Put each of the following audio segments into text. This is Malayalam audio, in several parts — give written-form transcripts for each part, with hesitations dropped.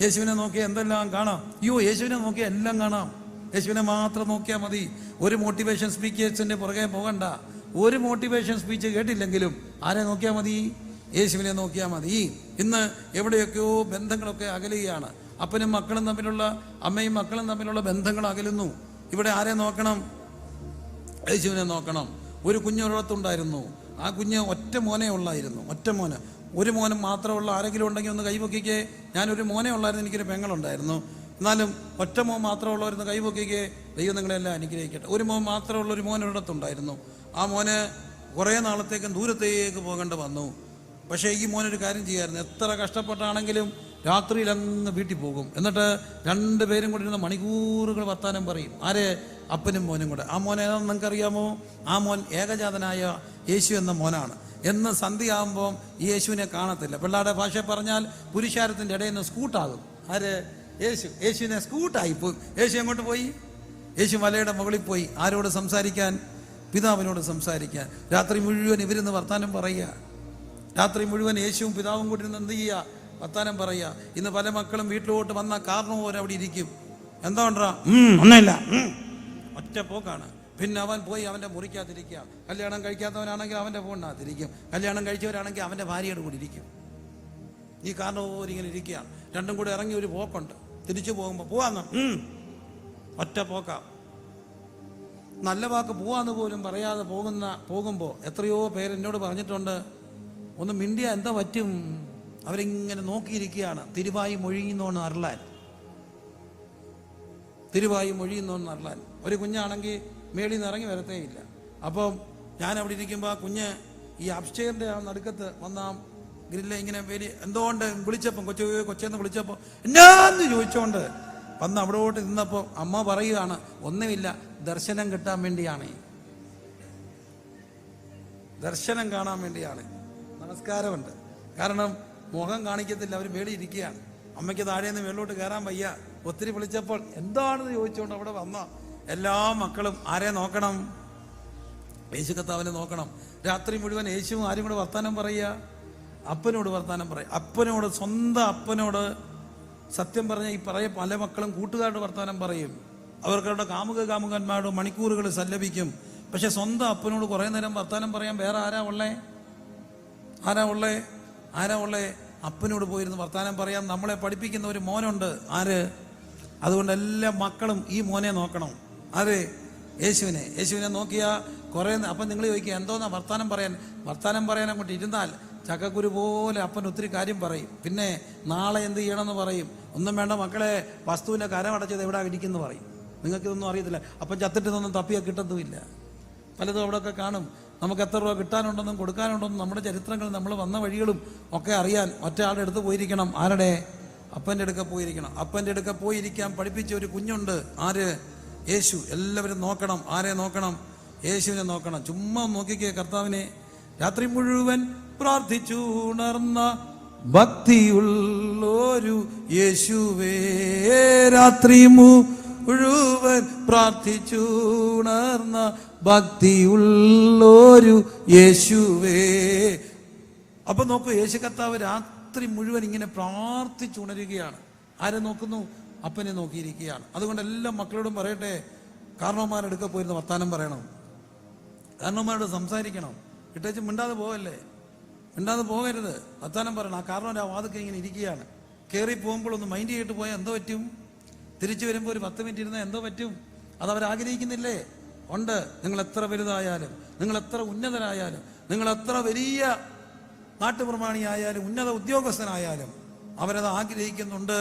യേശുവിനെ നോക്കിയാൽ എന്തെല്ലാം കാണാം. യേശുവിനെ നോക്കിയാൽ എല്ലാം കാണാം. യേശുവിനെ മാത്രം നോക്കിയാൽ മതി. ഒരു മോട്ടിവേഷൻ സ്പീക്കേഴ്സിന്റെ പുറകെ പോകണ്ട. ഒരു മോട്ടിവേഷൻ സ്പീച്ച് കേട്ടില്ലെങ്കിലും ആരെ നോക്കിയാൽ മതി? യേശുവിനെ നോക്കിയാൽ മതി. ഇന്ന് എവിടെയൊക്കെയോ ബന്ധങ്ങളൊക്കെ അകലുകയാണ്. അപ്പനും മക്കളും തമ്മിലുള്ള, അമ്മയും മക്കളും തമ്മിലുള്ള ബന്ധങ്ങൾ അകലുന്നു. ഇവിടെ ആരെ നോക്കണം? യേശുവിനെ നോക്കണം. ഒരു കുഞ്ഞൊരിടത്തുണ്ടായിരുന്നു. ആ കുഞ്ഞ് ഒറ്റ മോനെ ഉള്ളായിരുന്നു. ഒറ്റ മോന്. ഒരു മോനും മാത്രമുള്ള ആരെങ്കിലും ഉണ്ടെങ്കിൽ ഒന്ന് കൈപൊക്കിക്കേ. ഞാനൊരു മോനെ ഉള്ളായിരുന്നു, എനിക്കൊരു പെങ്ങളുണ്ടായിരുന്നു. എന്നാലും ഒറ്റ മോൻ മാത്രമുള്ളവരുന്ന് കൈപൊക്കിക്കേ. ദൈവം നിങ്ങളെല്ലാം അനുഗ്രഹിക്കട്ടെ. ഒരു മോൻ മാത്രമുള്ള ഒരു മോൻ ഒരിടത്തുണ്ടായിരുന്നു. ആ മോന് കുറേ നാളത്തേക്കും ദൂരത്തേക്ക് പോകേണ്ട വന്നു. പക്ഷേ ഈ മോനൊരു കാര്യം ചെയ്യായിരുന്നു. എത്ര കഷ്ടപ്പെട്ടാണെങ്കിലും രാത്രിയിൽ അങ്ങ് വീട്ടിൽ പോകും. എന്നിട്ട് രണ്ടുപേരും കൂടി ഇരുന്ന് മണിക്കൂറുകൾ വർത്താനം പറയും. ആരെ? അപ്പനും മോനും കൂടെ. ആ മോൻ ഏതാണെന്ന് നിങ്ങൾക്കറിയാമോ? ആ മോൻ ഏകജാതനായ യേശു എന്ന മോനാണ്. എന്ന് സന്ധ്യയാകുമ്പോൾ ഈ യേശുവിനെ കാണത്തില്ല. പിള്ളേരുടെ ഭാഷ പറഞ്ഞാൽ പുരുഷാരത്തിൻ്റെ ഇടയിൽ നിന്ന് സ്കൂട്ടാകും. ആര്? യേശു. യേശുവിനെ സ്കൂട്ടായിപ്പോയി. യേശു എങ്ങോട്ട് പോയി? യേശു മലയുടെ മുകളിൽ പോയി. ആരോട് സംസാരിക്കാൻ? പിതാവിനോട് സംസാരിക്കാൻ. രാത്രി മുഴുവൻ ഇവരിന്ന് വർത്താനം പറയുക. രാത്രി മുഴുവൻ യേശുവും പിതാവും കൂടി ഇരുന്ന് എന്ത് ചെയ്യുക? വർത്താനം പറയുക. ഇന്ന് പല മക്കളും വീട്ടിലോട്ട് വന്ന കാരണം അവിടെ ഇരിക്കും. എന്താ ഉണ്ടാ? ഒന്നുമില്ല. ഒറ്റ പോക്കാണ്. പിന്നെ അവൻ പോയി അവൻ്റെ മുറിക്കകത്തിരിക്കുക. കല്യാണം കഴിക്കാത്തവനാണെങ്കിൽ അവൻ്റെ ഫോണിനകത്തിരിക്കും. കല്യാണം കഴിച്ചവരാണെങ്കിൽ അവൻ്റെ ഭാര്യയുടെ കൂടി ഇരിക്കും. ഈ കാരണം ഇങ്ങനെ ഇരിക്കുകയാണ്. രണ്ടും കൂടെ ഇറങ്ങി ഒരു പോക്കുണ്ട്. തിരിച്ചു പോകുമ്പോൾ പോവാന്ന് ഒറ്റ പോക്കാം. നല്ല വാക്ക് പോവാന്ന് പോലും പറയാതെ പോകുമ്പോൾ എത്രയോ പേര് എന്നോട് പറഞ്ഞിട്ടുണ്ട്, ഒന്ന് മിണ്ടിയ എന്താ പറ്റും? അവരിങ്ങനെ നോക്കിയിരിക്കുകയാണ്. തിരുവായി മൊഴിയുന്നോന്ന് അറിയാൻ. തിരുവായി മൊഴിയുന്നോന്ന് അറിയാൻ. ഒരു കുഞ്ഞാണെങ്കിൽ മേളിൽ നിന്ന് ഇറങ്ങി വരത്തേ ഇല്ല. അപ്പം ഞാൻ അവിടെ ഇരിക്കുമ്പോൾ ആ കുഞ്ഞ് ഈ അപ്സ്റ്റെയറിൻ്റെ ആ നടുക്കത്ത് വന്ന ഗ്രില്ലെ ഇങ്ങനെ എന്തുകൊണ്ട് വിളിച്ചപ്പം കൊച്ചെന്ന് വിളിച്ചപ്പോൾ എന്നാന്ന് ചോദിച്ചോണ്ട് വന്ന് അവിടോട്ട് നിന്നപ്പോൾ അമ്മ പറയുകയാണ്, ഒന്നുമില്ല, ദർശനം കിട്ടാൻ വേണ്ടിയാണ്, ദർശനം കാണാൻ വേണ്ടിയാണ്. നമസ്കാരമുണ്ട്. കാരണം മുഖം കാണിക്കത്തില്ല, അവർ മേളിൽ ഇരിക്കുകയാണ്. അമ്മയ്ക്ക് താഴേന്ന് മേളിലോട്ട് കയറാൻ വയ്യ. ഒത്തിരി വിളിച്ചപ്പോൾ എന്താണെന്ന് ചോദിച്ചുകൊണ്ട് അവിടെ വന്ന എല്ലാ മക്കളും ആരെ നോക്കണം? യേശു കർത്താവിനെ നോക്കണം. രാത്രി മുഴുവൻ യേശുവും ആരും കൂടെ വർത്താനം പറയുക? അപ്പനോട് വർത്താനം പറയും. അപ്പനോട്, സ്വന്തം അപ്പനോട്. സത്യം പറഞ്ഞ ഈ പല മക്കളും കൂട്ടുകാരുടെ വർത്താനം പറയും. അവർക്കവരുടെ കാമുകന്മാരോട് മണിക്കൂറുകൾ സല്ലപിക്കും. പക്ഷെ സ്വന്തം അപ്പനോട് കുറേ നേരം വർത്താനം പറയാൻ വേറെ ആരാ ഉള്ളേ? അപ്പനോട് പോയിരുന്ന് വർത്താനം പറയാൻ നമ്മളെ പഠിപ്പിക്കുന്ന ഒരു മോനുണ്ട്. ആര്? അതുകൊണ്ട് എല്ലാ മക്കളും ഈ മോനെ നോക്കണം. ആര്? യേശുവിനെ നോക്കിയാൽ കുറേ. അപ്പം നിങ്ങൾ ചോദിക്കുക, എന്തോന്നാ വർത്താനം പറയാൻ അങ്ങോട്ട് ഇരുന്നാൽ ചക്കക്കുരു പോലെ അപ്പൻ ഒത്തിരി കാര്യം പറയും. പിന്നെ നാളെ എന്ത് ചെയ്യണമെന്ന് പറയും. ഒന്നും വേണ്ട മക്കളെ, വസ്തുവിൻ്റെ കരമടച്ചത് എവിടെ ഇരിക്കുന്നു പറയും. നിങ്ങൾക്കിതൊന്നും അറിയത്തില്ല. അപ്പം ചത്തിട്ടൊന്നും തപ്പിയാൽ കിട്ടത്തുമില്ല. പലതും അവിടെയൊക്കെ കാണും. നമുക്ക് എത്ര രൂപ കിട്ടാനുണ്ടെന്നും കൊടുക്കാനുണ്ടെന്നും നമ്മുടെ ചരിത്രങ്ങളും നമ്മൾ വന്ന വഴികളും ഒക്കെ അറിയാൻ ഒറ്റ ആളുടെ അടുത്ത് പോയിരിക്കണം. ആരുടെ? അപ്പൻ്റെ അടുക്ക പോയിരിക്കണം. അപ്പൻ്റെ അടുക്ക പോയിരിക്കാൻ പഠിപ്പിച്ച ഒരു കുഞ്ഞുണ്ട്. ആര്? യേശു. എല്ലാവരും നോക്കണം. ആരെ നോക്കണം? യേശുവിനെ നോക്കണം. ചുമ്മാ നോക്കിക്കേ കർത്താവിനെ. രാത്രി മുഴുവൻ പ്രാർത്ഥിച്ചുണർന്ന ഭക്തിയുള്ളൊരു യേശുവേ, രാത്രി മുഴുവൻ പ്രാർത്ഥിച്ചുണർന്ന ഭക്തിയുള്ളൊരു യേശുവേ. അപ്പൊ നോക്കൂ, യേശു കർത്താവ് രാത്രി മുഴുവൻ ഇങ്ങനെ പ്രാർത്ഥിച്ചുണരുകയാണ്. ആരെ നോക്കുന്നു? അപ്പനെ നോക്കിയിരിക്കുകയാണ്. അതുകൊണ്ട് എല്ലാ മക്കളോടും പറയട്ടെ, കാരണവന്മാരെടുക്ക പോയിരുന്ന വർത്താനം പറയണം. കാരണവന്മാരോട് സംസാരിക്കണം. ഇട്ടേച്ച് മിണ്ടാതെ പോകല്ലേ, മിണ്ടാതെ പോകരുത്, വർത്താനം പറയണം. ആ കാരണവൻ്റെ ആ വാതൊക്കെ ഇങ്ങനെ ഇരിക്കുകയാണ്. കയറി പോകുമ്പോൾ ഒന്ന് മൈൻഡ് ചെയ്തിട്ട് പോയാൽ എന്തോ പറ്റും? തിരിച്ചു വരുമ്പോൾ ഒരു 10 മിനിറ്റ് ഇരുന്നാൽ എന്തോ പറ്റും? അതവരാഗ്രഹിക്കുന്നില്ലേ? ഉണ്ട്. നിങ്ങൾ എത്ര വലുതായാലും, നിങ്ങൾ എത്ര ഉന്നതരായാലും, നിങ്ങൾ എത്ര വലിയ നാട്ടുപ്രമാണിയായാലും, ഉന്നത ഉദ്യോഗസ്ഥനായാലും അവരത് ആഗ്രഹിക്കുന്നുണ്ട്.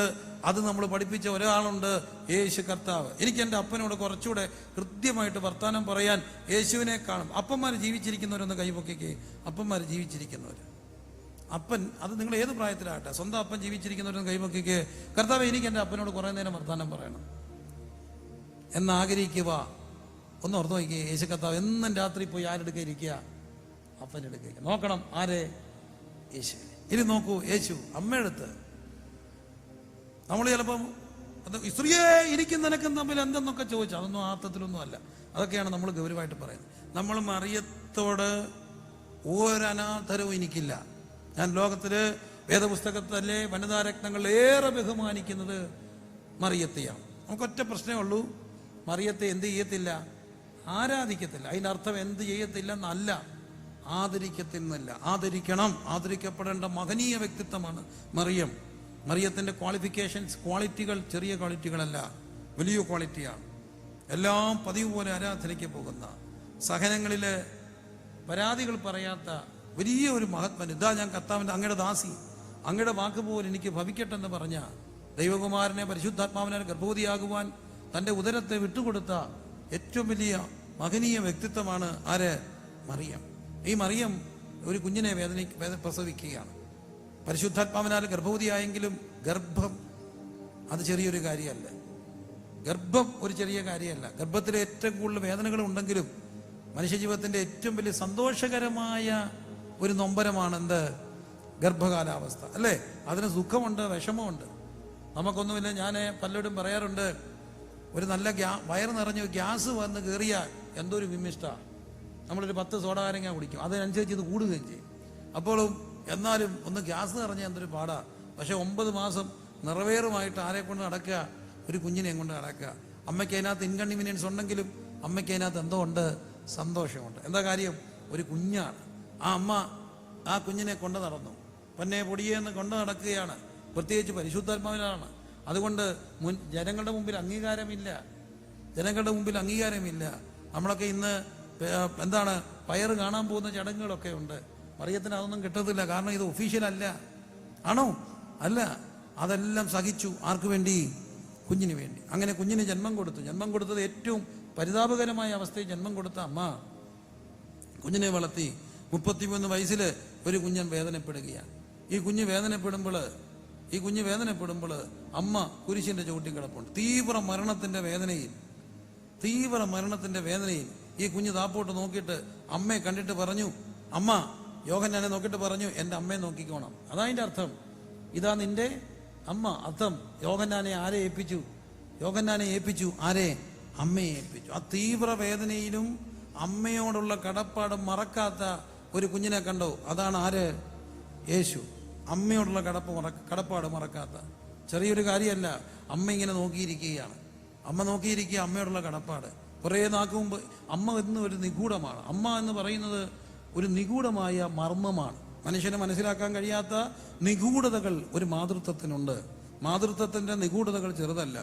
അത് നമ്മൾ പഠിപ്പിച്ച ഒരാളുണ്ട്, യേശു കർത്താവ്. എനിക്ക് എൻ്റെ അപ്പനോട് കുറച്ചുകൂടെ കൃത്യമായിട്ട് വർത്താനം പറയാൻ യേശുവിനെ കാണും. അപ്പന്മാർ ജീവിച്ചിരിക്കുന്നവരൊന്ന് കൈപൊക്കിക്കേ. അപ്പന്മാർ ജീവിച്ചിരിക്കുന്നവർ, അപ്പൻ, അത് നിങ്ങൾ ഏത് പ്രായത്തിലാകട്ടെ, സ്വന്തം അപ്പൻ ജീവിച്ചിരിക്കുന്നവരൊന്ന് കൈപൊക്കിക്കേ. കർത്താവ്, എനിക്ക് എൻ്റെ അപ്പനോട് കുറേ നേരം വർത്താനം പറയണം എന്നാഗ്രഹിക്കുക. ഒന്ന് ഓർത്ത് നോക്കിയേ. യേശു കർത്താവ് എന്നും രാത്രി പോയി ആരെടുക്കുക ഇരിക്കുക? അപ്പൻ്റെ അടുക്കുക നോക്കണം. ആരെ? യേശുവിനെ. ഇനി നോക്കൂ, യേശു അമ്മയെടുത്ത്. നമ്മൾ ചിലപ്പം സ്ത്രീയെ ഇരിക്കും നിനക്കും തമ്മിൽ എന്തെന്നൊക്കെ ചോദിച്ചു. അതൊന്നും ആർത്ഥത്തിലൊന്നും അല്ല. അതൊക്കെയാണ് നമ്മൾ ഗൗരവമായിട്ട് പറയുന്നത്. നമ്മൾ മറിയത്തോട് ഒരനാദരവും എനിക്കില്ല. ഞാൻ ലോകത്തിൽ വേദപുസ്തകത്തിലെ വനിതാരത്നങ്ങൾ ഏറെ ബഹുമാനിക്കുന്നത് മറിയത്തെയാണ്. നമുക്കൊറ്റ പ്രശ്നമേ ഉള്ളൂ, മറിയത്തെ എന്ത് ചെയ്യത്തില്ല? ആരാധിക്കത്തില്ല. അതിൻ്റെ അർത്ഥം എന്ത് ചെയ്യത്തില്ല എന്നല്ല, ആദരിക്കത്തില്ല. ആദരിക്കണം. ആദരിക്കപ്പെടേണ്ട മഹനീയ വ്യക്തിത്വമാണ് മറിയം. മറിയത്തിൻ്റെ ക്വാളിറ്റികൾ ചെറിയ ക്വാളിറ്റികളല്ല, വലിയ ക്വാളിറ്റിയാണ്. എല്ലാം പതിവ് പോലെ ആരാധനയ്ക്ക് പോകുന്ന, സഹനങ്ങളിൽ പരാതികൾ പറയാത്ത വലിയ ഒരു മഹാത്മൻ. ഇതാ ഞാൻ കർത്താവിൻ്റെ അങ്ങയുടെ ദാസി, അങ്ങയുടെ വാക്ക് പോലെ എനിക്ക് ഭവിക്കട്ടെന്ന് പറഞ്ഞ ദൈവകുമാരനെ പരിശുദ്ധാത്മാവിനാൽ ഗർഭവതിയാകുവാൻ തൻ്റെ ഉദരത്തെ വിട്ടുകൊടുത്ത ഏറ്റവും വലിയ മഹനീയ വ്യക്തിത്വമാണ് ആര്? മറിയം. ഈ മറിയം ഒരു കുഞ്ഞിനെ പ്രസവിക്കുകയാണ്. പരിശുദ്ധാത്മാവിനാൽ ഗർഭവതിയായെങ്കിലും ഗർഭം അത് ചെറിയൊരു കാര്യമല്ല. ഗർഭം ഒരു ചെറിയ കാര്യമല്ല. ഗർഭത്തിൽ ഏറ്റവും കൂടുതൽ വേദനകൾ ഉണ്ടെങ്കിലും മനുഷ്യജീവിതത്തിൻ്റെ ഏറ്റവും വലിയ സന്തോഷകരമായ ഒരു നൊമ്പരമാണ് എന്ത്? ഗർഭകാലാവസ്ഥ, അല്ലേ? അതിന് സുഖമുണ്ട്, വിഷമമുണ്ട്. നമുക്കൊന്നുമില്ല. ഞാൻ പലരോടും പറയാറുണ്ട്, ഒരു നല്ല വയറ് നിറഞ്ഞ് ഗ്യാസ് വന്ന് കയറിയാൽ എന്തൊരു വിമിഷ്ടമാണ്. നമ്മളൊരു 10 സോഡാരങ്ങ കുടിക്കും, അതിനനുസരിച്ച് ഇത് കൂടുകയും ചെയ്യും. അപ്പോഴും എന്നാലും ഒന്ന് ഗ്യാസ് നിറഞ്ഞാൽ എന്തൊരു പാടാ. പക്ഷെ 9 മാസം നിറവേറുമായിട്ട് ആരെ കൊണ്ട് നടക്കുക? ഒരു കുഞ്ഞിനെ കൊണ്ട് നടക്കുക. അമ്മയ്ക്ക് അതിനകത്ത് ഇൻകൺവീനിയൻസ് ഉണ്ടെങ്കിലും അമ്മയ്ക്ക് അതിനകത്ത് എന്തോ ഉണ്ട്? സന്തോഷമുണ്ട്. എന്താ കാര്യം? ഒരു കുഞ്ഞാണ്. ആ അമ്മ ആ കുഞ്ഞിനെ കൊണ്ട് നടന്നു, പൊന്നെ പൊടിയെന്ന് കൊണ്ട് നടക്കുകയാണ്. പ്രത്യേകിച്ച് പരിശുദ്ധാത്മാവിനാണ്. അതുകൊണ്ട് ജനങ്ങളുടെ മുമ്പിൽ അംഗീകാരമില്ല. നമ്മളൊക്കെ ഇന്ന് എന്താണ് പയറ് കാണാൻ പോകുന്ന ചടങ്ങുകളൊക്കെ ഉണ്ട്. മറിയത്തിന് അതൊന്നും കിട്ടത്തില്ല. കാരണം ഇത് ഒഫീഷ്യൽ അല്ല. ആണോ? അല്ല. അതെല്ലാം സഹിച്ചു. ആർക്ക് വേണ്ടി? കുഞ്ഞിന് വേണ്ടി. അങ്ങനെ കുഞ്ഞിന് ജന്മം കൊടുത്തത് ഏറ്റവും പരിതാപകരമായ അവസ്ഥയിൽ ജന്മം കൊടുത്ത അമ്മ കുഞ്ഞിനെ വളർത്തി. 33 വയസ്സിൽ ഒരു കുഞ്ഞൻ വേദനപ്പെടുകയാണ്. ഈ കുഞ്ഞ് വേദനപ്പെടുമ്പോൾ അമ്മ കുരിശിന്റെ ചുവട്ടിൽ കിടപ്പുണ്ട്. തീവ്ര മരണത്തിന്റെ വേദനയിൽ ഈ കുഞ്ഞ് താപ്പോട്ട് നോക്കിയിട്ട് അമ്മയെ കണ്ടിട്ട് പറഞ്ഞു, അമ്മ യോഹന്നാനെ നോക്കിയിട്ട് പറഞ്ഞു, എൻ്റെ അമ്മയെ നോക്കിക്കോണം. അതതിൻ്റെ അർത്ഥം. ഇതാ നിന്റെ അമ്മ. അർത്ഥം യോഹന്നാനെ ആരെ ഏൽപ്പിച്ചു? ആരെ? അമ്മയെ ഏൽപ്പിച്ചു. ആ തീവ്ര വേദനയിലും അമ്മയോടുള്ള കടപ്പാട് മറക്കാത്ത ഒരു കുഞ്ഞിനെ കണ്ടോ? അതാണ് ആര്? യേശു. അമ്മയോടുള്ള കടപ്പാട് മറക്കാത്ത ചെറിയൊരു കാര്യമല്ല. അമ്മ ഇങ്ങനെ നോക്കിയിരിക്കുകയാണ്. അമ്മയോടുള്ള കടപ്പാട്. കുറേ നാൾക്ക് മുമ്പ് അമ്മ എന്ന് ഒരു നിഗൂഢമാണ്. അമ്മ എന്ന് പറയുന്നത് ഒരു നിഗൂഢമായ മർമ്മമാണ്. മനുഷ്യന് മനസ്സിലാക്കാൻ കഴിയാത്ത നിഗൂഢതകൾ ഒരു മാതൃത്വത്തിനുണ്ട്. മാതൃത്വത്തിന്റെ നിഗൂഢതകൾ ചെറുതല്ല.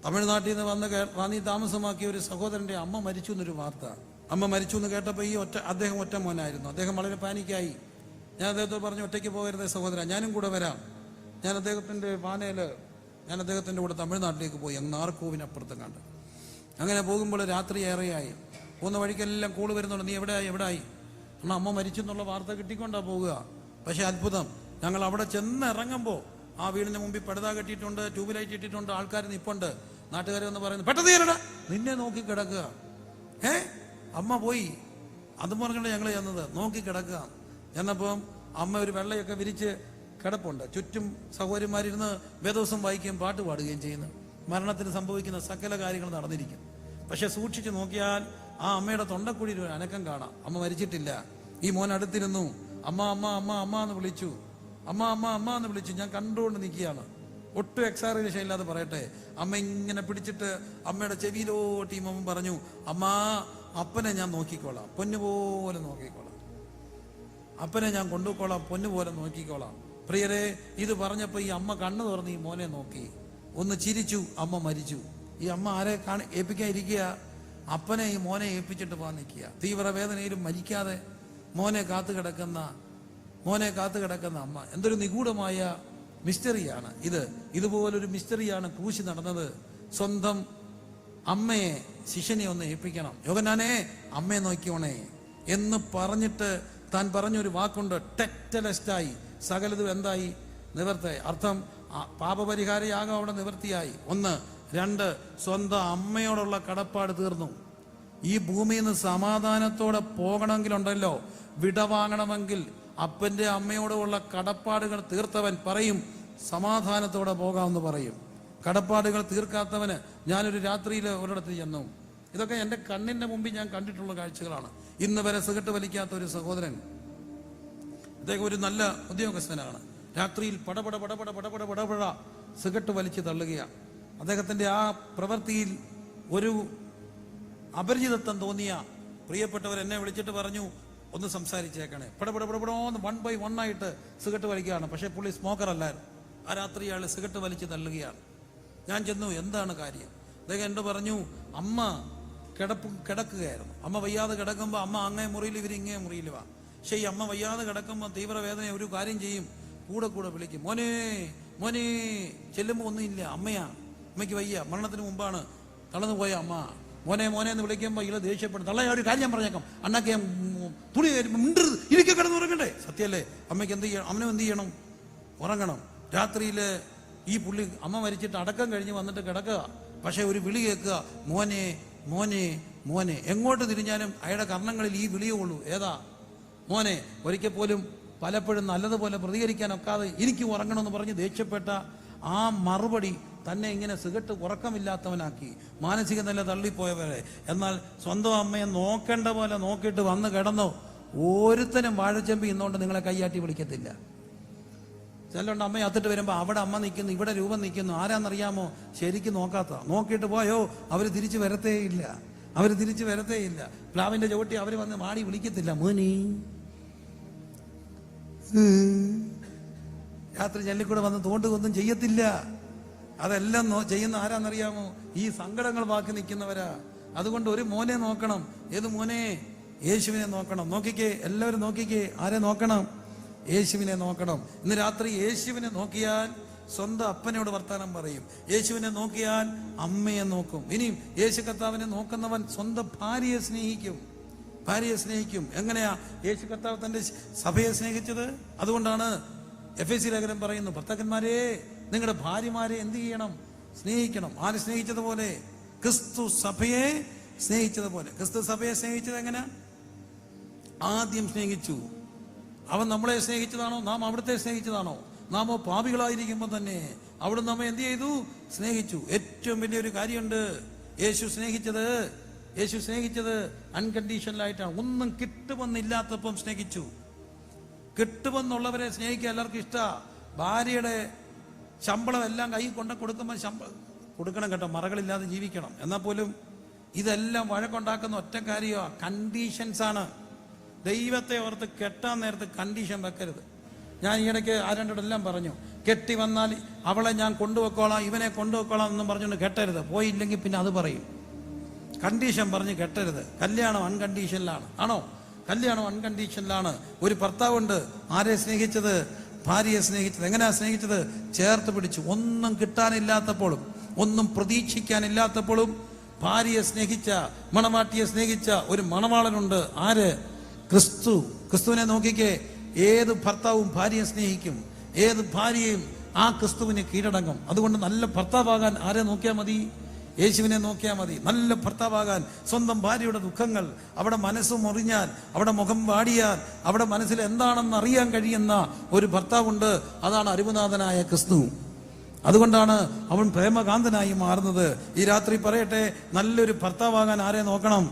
തമിഴ്നാട്ടിൽ നിന്ന് വന്ന് താമസമാക്കിയ ഒരു സഹോദരന്റെ അമ്മ മരിച്ചു എന്നൊരു വാർത്ത. അമ്മ മരിച്ചു എന്ന് കേട്ടപ്പോൾ അദ്ദേഹം ഒറ്റ മോനായിരുന്നു. അദ്ദേഹം വളരെ പാനിക്കായി. ഞാൻ അദ്ദേഹത്തോട് പറഞ്ഞു, ഒറ്റയ്ക്ക് പോകരുത് സഹോദരൻ, ഞാനും കൂടെ വരാം. ഞാൻ അദ്ദേഹത്തിന്റെ കൂടെ തമിഴ്നാട്ടിലേക്ക് പോയി, അങ്ങ് നാർക്കോവിനപ്പുറത്ത് കണ്ട്. അങ്ങനെ പോകുമ്പോൾ രാത്രി ഏറെയായി. പോകുന്ന വഴിക്കെല്ലാം കോള് വരുന്നുണ്ട്, നീ എവിടെയായി? എന്നാൽ അമ്മ മരിച്ചു എന്നുള്ള വാർത്ത കിട്ടിക്കൊണ്ടാ പോവുക. പക്ഷെ അത്ഭുതം, ഞങ്ങൾ അവിടെ ചെന്നിറങ്ങുമ്പോൾ ആ വീടിന് മുമ്പിൽ പടുത കെട്ടിയിട്ടുണ്ട്, ട്യൂബ് ലൈറ്റ് ഇട്ടിട്ടുണ്ട്, ആൾക്കാർ നിപ്പുണ്ട്. നാട്ടുകാരെ ഒന്ന് പറയുന്നു, പെട്ടെന്ന് കയറടാ, നിന്നെ നോക്കി കിടക്കുക. അമ്മ പോയി. അതും പറഞ്ഞുകൊണ്ട് ഞങ്ങൾ ചെന്നത്, നോക്കി കിടക്കുക. എന്നപ്പം അമ്മ ഒരു വെള്ളയൊക്കെ വിരിച്ച് കിടപ്പുണ്ട്. ചുറ്റും സഹോദരിമാരിരുന്ന് വേദോസം വായിക്കുകയും പാട്ട് പാടുകയും ചെയ്യുന്നു. മരണത്തിന് സംഭവിക്കുന്ന സകല കാര്യങ്ങൾ നടന്നിരിക്കും. പക്ഷെ സൂക്ഷിച്ചു നോക്കിയാൽ ആ അമ്മയുടെ തൊണ്ടക്കുഴിയിൽ ഒരു അനക്കം കാണാം. അമ്മ മരിച്ചിട്ടില്ല. ഈ മോൻ അടുത്തിരുന്നു. അമ്മ അമ്മ അമ്മ അമ്മ എന്ന് വിളിച്ചു. ഞാൻ കണ്ടുകൊണ്ട് നിൽക്കുകയാണ്. ഒട്ടും എക്സാറിനേഷൻ ഇല്ലാതെ പറയട്ടെ, അമ്മ ഇങ്ങനെ പിടിച്ചിട്ട് അമ്മയുടെ ചെവിയിലോട്ട് ഈ മോൻ പറഞ്ഞു, അമ്മ അപ്പനെ ഞാൻ നോക്കിക്കോളാം, പൊന്നുപോലെ നോക്കിക്കോളാം. അപ്പനെ ഞാൻ കൊണ്ടുപോയിക്കോളാം, പൊന്നുപോലെ നോക്കിക്കോളാം. പ്രിയരെ, ഇത് പറഞ്ഞപ്പോൾ ഈ അമ്മ കണ്ണു തുറന്ന് ഈ മോനെ നോക്കി, ഒന്ന് ചിരിച്ചു. അമ്മ മരിച്ചു. ഈ അമ്മ ആരെ ഏൽപ്പിക്കാതിരിക്കുക? അപ്പനെ ഈ മോനെ ഏൽപ്പിച്ചിട്ട് പോകാൻ നിൽക്കുക. തീവ്രവേദനയിലും മരിക്കാതെ മോനെ കാത്തു കിടക്കുന്ന അമ്മ. എന്തൊരു നിഗൂഢമായ മിസ്റ്ററിയാണ് ഇത്. ഇതുപോലൊരു മിസ്റ്ററിയാണ് ക്രൂശിൽ നടന്നത്. സ്വന്തം അമ്മയെ, ശിഷ്യനെ ഒന്ന് ഏൽപ്പിക്കണം. യോഹന്നാനെ, അമ്മയെ നോക്കിയോണേ എന്ന് പറഞ്ഞിട്ട് താൻ പറഞ്ഞൊരു വാക്കുണ്ട്, ടെറ്റലസ്റ്റായി. സകലതും എന്തായി? നിവർത്തിയായി. അർത്ഥം, പാപപരിഹാരയാഗം അവിടെ നിവർത്തിയായി. 1. 2, സ്വന്തം അമ്മയോടുള്ള കടപ്പാട് തീർന്നു. ഈ ഭൂമിയിൽ നിന്ന് സമാധാനത്തോടെ പോകണമെങ്കിലുണ്ടല്ലോ, വിടവാങ്ങണമെങ്കിൽ അപ്പന്റെ അമ്മയോടുള്ള കടപ്പാടുകൾ തീർത്തവൻ പറയും സമാധാനത്തോടെ പോകാമെന്ന് പറയും. കടപ്പാടുകൾ തീർക്കാത്തവന്, ഞാനൊരു രാത്രിയിൽ ഒരിടത്ത് ചെന്നു. ഇതൊക്കെ എൻ്റെ കണ്ണിൻ്റെ മുമ്പിൽ ഞാൻ കണ്ടിട്ടുള്ള കാഴ്ചകളാണ്. ഇന്ന് വരെ സിഗരറ്റ് വലിക്കാത്ത ഒരു സഹോദരൻ അദ്ദേഹം ഒരു നല്ല ഉദ്യോഗസ്ഥനാണ്. രാത്രിയിൽ പടപട പടപട പടപട പടപട സിഗരറ്റ് വലിച്ചു തള്ളുകയാണ്. അദ്ദേഹത്തിന്റെ ആ പ്രവൃത്തിയിൽ ഒരു അപരിചിതത്വം തോന്നിയ പ്രിയപ്പെട്ടവർ എന്നെ വിളിച്ചിട്ട് പറഞ്ഞു, ഒന്ന് സംസാരിച്ചേക്കണേ. പടപടപടപടോന്ന് 1 by 1 ആയിട്ട് സിഗരറ്റ് വലിക്കുകയാണ്. പക്ഷേ പുള്ളി സ്മോക്കർ അല്ലായിരുന്നു. ആ രാത്രി അയാൾ സിഗരറ്റ് വലിച്ച് തള്ളുകയാണ്. ഞാൻ ചെന്നു, എന്താണ് കാര്യം? അദ്ദേഹം എന്നോട് പറഞ്ഞു, അമ്മ കിടക്കുകയായിരുന്നു. അമ്മ വയ്യാതെ കിടക്കുമ്പോൾ അമ്മ അങ്ങേ മുറിയിൽ ഇവർ ഇങ്ങേ മുറിയിൽ വാ. പക്ഷേ ഈ അമ്മ വയ്യാതെ കിടക്കുമ്പോൾ തീവ്രവേദന ഒരു കാര്യം ചെയ്യും, കൂടെ കൂടെ വിളിക്കും, മോനെ മോനെ. ചെല്ലുമ്പോൾ ഒന്നുമില്ല, അമ്മയാ, അമ്മയ്ക്ക് വയ്യ, മരണത്തിന് മുമ്പാണ് തളർന്നു പോയ അമ്മ. മോനെ മോനെ എന്ന് വിളിക്കുമ്പോൾ ഇയാൾ ദേഷ്യപ്പെടും. തള്ള ഒരു കാര്യം ഞാൻ പറഞ്ഞേക്കാം, അണ്ണാക്കെ തുണി മിണ്ടരുത്, ഇരിക്കെ കിടന്ന് ഉറങ്ങണ്ടേ? സത്യല്ലേ? അമ്മയ്ക്ക് എന്ത് ചെയ്യണം? അമ്മനും എന്ത് ചെയ്യണം? ഉറങ്ങണം. രാത്രിയിൽ ഈ പുള്ളി അമ്മ മരിച്ചിട്ട് അടക്കം കഴിഞ്ഞ് വന്നിട്ട് കിടക്കുക. പക്ഷെ ഒരു വിളി കേൾക്കുക, മോനെ മോനെ മോനെ. എങ്ങോട്ട് തിരിഞ്ഞാലും അയാളുടെ കർണങ്ങളിൽ ഈ വിളിയേ ഉള്ളൂ, ഏതാ? മോനെ. ഒരിക്കൽ പോലും പലപ്പോഴും നല്ലതുപോലെ പ്രതികരിക്കാനൊക്കാതെ എനിക്ക് ഉറങ്ങണമെന്ന് പറഞ്ഞ് ദേഷ്യപ്പെട്ട ആ മറുപടി തന്നെ ഇങ്ങനെ സിഗരറ്റ് ഉറക്കമില്ലാത്തവനാക്കി, മാനസിക നില തള്ളിപ്പോയവരെ. എന്നാൽ സ്വന്തം അമ്മയെ നോക്കേണ്ട പോലെ നോക്കിയിട്ട് വന്ന് കിടന്നോ, ഒരുത്തനും വാഴച്ചെമ്പി ഇന്നുകൊണ്ട് നിങ്ങളെ കൈയാട്ടി വിളിക്കത്തില്ല. ചിലണ്ട് അമ്മയെ അത്തിട്ട് വരുമ്പോൾ അവിടെ അമ്മ നിൽക്കുന്നു, ഇവിടെ രൂപം നിൽക്കുന്നു. ആരാന്നറിയാമോ? ശരിക്കും നോക്കിയിട്ട് പോയോ അവർ തിരിച്ചു വരത്തേയില്ല. പ്ലാവിന്റെ ചവിട്ടി അവർ വന്ന് മാടി വിളിക്കത്തില്ല, മോനി. രാത്രി ജല്ലിക്കൂടെ വന്ന് തോണ്ടുകൊന്നും ചെയ്യത്തില്ല. അതെല്ലാം ചെയ്യുന്ന ആരാന്നറിയാമോ? ഈ സങ്കടങ്ങൾ ബാക്കി നിൽക്കുന്നവരാ. അതുകൊണ്ട് ഒരു മോനെ നോക്കണം. ഏത് മോനെ? യേശുവിനെ നോക്കണം. നോക്കിക്കേ, എല്ലാവരും നോക്കിക്കേ. ആരെ നോക്കണം? യേശുവിനെ നോക്കണം. ഇന്ന് രാത്രി യേശുവിനെ നോക്കിയാൽ സ്വന്തം അപ്പനോട് വർത്താനം പറയും. യേശുവിനെ നോക്കിയാൽ അമ്മയെ നോക്കും. ഇനിയും യേശു കർത്താവിനെ നോക്കുന്നവൻ സ്വന്തം ഭാര്യയെ സ്നേഹിക്കും. എങ്ങനെയാ യേശു കർത്താവ് തന്റെ സഭയെ സ്നേഹിച്ചത്? അതുകൊണ്ടാണ് എഫെസി ലേഖനം പറയുന്നു, ഭർത്താക്കന്മാരെ നിങ്ങളുടെ ഭാര്യമാരെ എന്ത് ചെയ്യണം? സ്നേഹിക്കണം. ആര് സ്നേഹിച്ചതുപോലെ? ക്രിസ്തു സഭയെ സ്നേഹിച്ചതുപോലെ. ക്രിസ്തു സഭയെ സ്നേഹിച്ചത് എങ്ങനെ? ആദ്യം സ്നേഹിച്ചു. അവൻ നമ്മളെ സ്നേഹിച്ചതാണോ? നാം അവിടുത്തെ സ്നേഹിച്ചതാണോ? നാമോ പാപികളായിരിക്കുമ്പോൾ തന്നെ അവിടുന്ന് നമ്മെ എന്ത് ചെയ്തു? സ്നേഹിച്ചു. ഏറ്റവും വലിയൊരു കാര്യമുണ്ട്. യേശു സ്നേഹിച്ചത് അൺകണ്ടീഷണലായിട്ടാണ്. ഒന്നും കിട്ടുമെന്നില്ലാത്തപ്പം സ്നേഹിച്ചു. കിട്ടുമെന്നുള്ളവരെ സ്നേഹിക്കാൻ എല്ലാവർക്കും ഇഷ്ടമാണ്. ഭാര്യയുടെ ശമ്പളം എല്ലാം കൈ കൊടുക്കുമ്പോൾ ശമ്പളം കൊടുക്കണം കേട്ടോ, മറകളില്ലാതെ ജീവിക്കണം. എന്നാൽ പോലും ഇതെല്ലാം വഴക്കുണ്ടാക്കുന്ന ഒറ്റ കാര്യമാണ്, കണ്ടീഷൻസ് ആണ്. ദൈവത്തെ ഓർത്ത് കെട്ടാൻ നേരത്ത് കണ്ടീഷൻ വെക്കരുത്. ഞാൻ ഈയിടയ്ക്ക് ആരണ്ടോടെല്ലാം പറഞ്ഞു, കെട്ടി വന്നാൽ അവളെ ഞാൻ കൊണ്ടുവെക്കോളാം, ഇവനെ കൊണ്ടുവെക്കോളാം എന്നും പറഞ്ഞുകൊണ്ട് കെട്ടരുത്. പോയില്ലെങ്കിൽ പിന്നെ അത് പറയും. കണ്ടീഷൻ പറഞ്ഞ് കെട്ടരുത്. കല്യാണം അൺകണ്ടീഷനിലാണ്. ആണോ? കല്യാണം അൺകണ്ടീഷനിലാണ്. ഒരു ഭർത്താവുണ്ട്, ആരെ സ്നേഹിച്ചത്? ഭാര്യയെ സ്നേഹിച്ചത്. എങ്ങനെയാ സ്നേഹിച്ചത്? ചേർത്ത് പിടിച്ചു. ഒന്നും കിട്ടാനില്ലാത്തപ്പോഴും ഒന്നും പ്രതീക്ഷിക്കാനില്ലാത്തപ്പോഴും ഭാര്യയെ സ്നേഹിച്ച, മണവാട്ടിയെ സ്നേഹിച്ച ഒരു മണവാളനുണ്ട്. ആര്? ക്രിസ്തു. ക്രിസ്തുവിനെ നോക്കിക്കേ. ഏത് ഭർത്താവും ഭാര്യയെ സ്നേഹിക്കും, ഏത് ഭാര്യയും ആ ക്രിസ്തുവിനെ കീഴടങ്ങും. അതുകൊണ്ട് നല്ല ഭർത്താവാകാൻ ആരെ നോക്കിയാൽ മതി? യേശുവിനെ നോക്കിയാൽ മതി. നല്ല ഭർത്താവാകാൻ സ്വന്തം ഭാര്യയുടെ ദുഃഖങ്ങൾ, അവിടെ മനസ്സ് മുറിഞ്ഞാൽ, അവിടെ മുഖം വാടിയാൽ, അവിടെ മനസ്സിൽ എന്താണെന്ന് അറിയാൻ കഴിയുന്ന ഒരു ഭർത്താവുണ്ട്. അതാണ് അരുമനാഥനായ ക്രിസ്തു. അതുകൊണ്ടാണ് അവൻ പ്രേമകാന്തനായി മാറുന്നത്. ഈ രാത്രി പറയട്ടെ, നല്ലൊരു ഭർത്താവാകാൻ ആരെ നോക്കണം?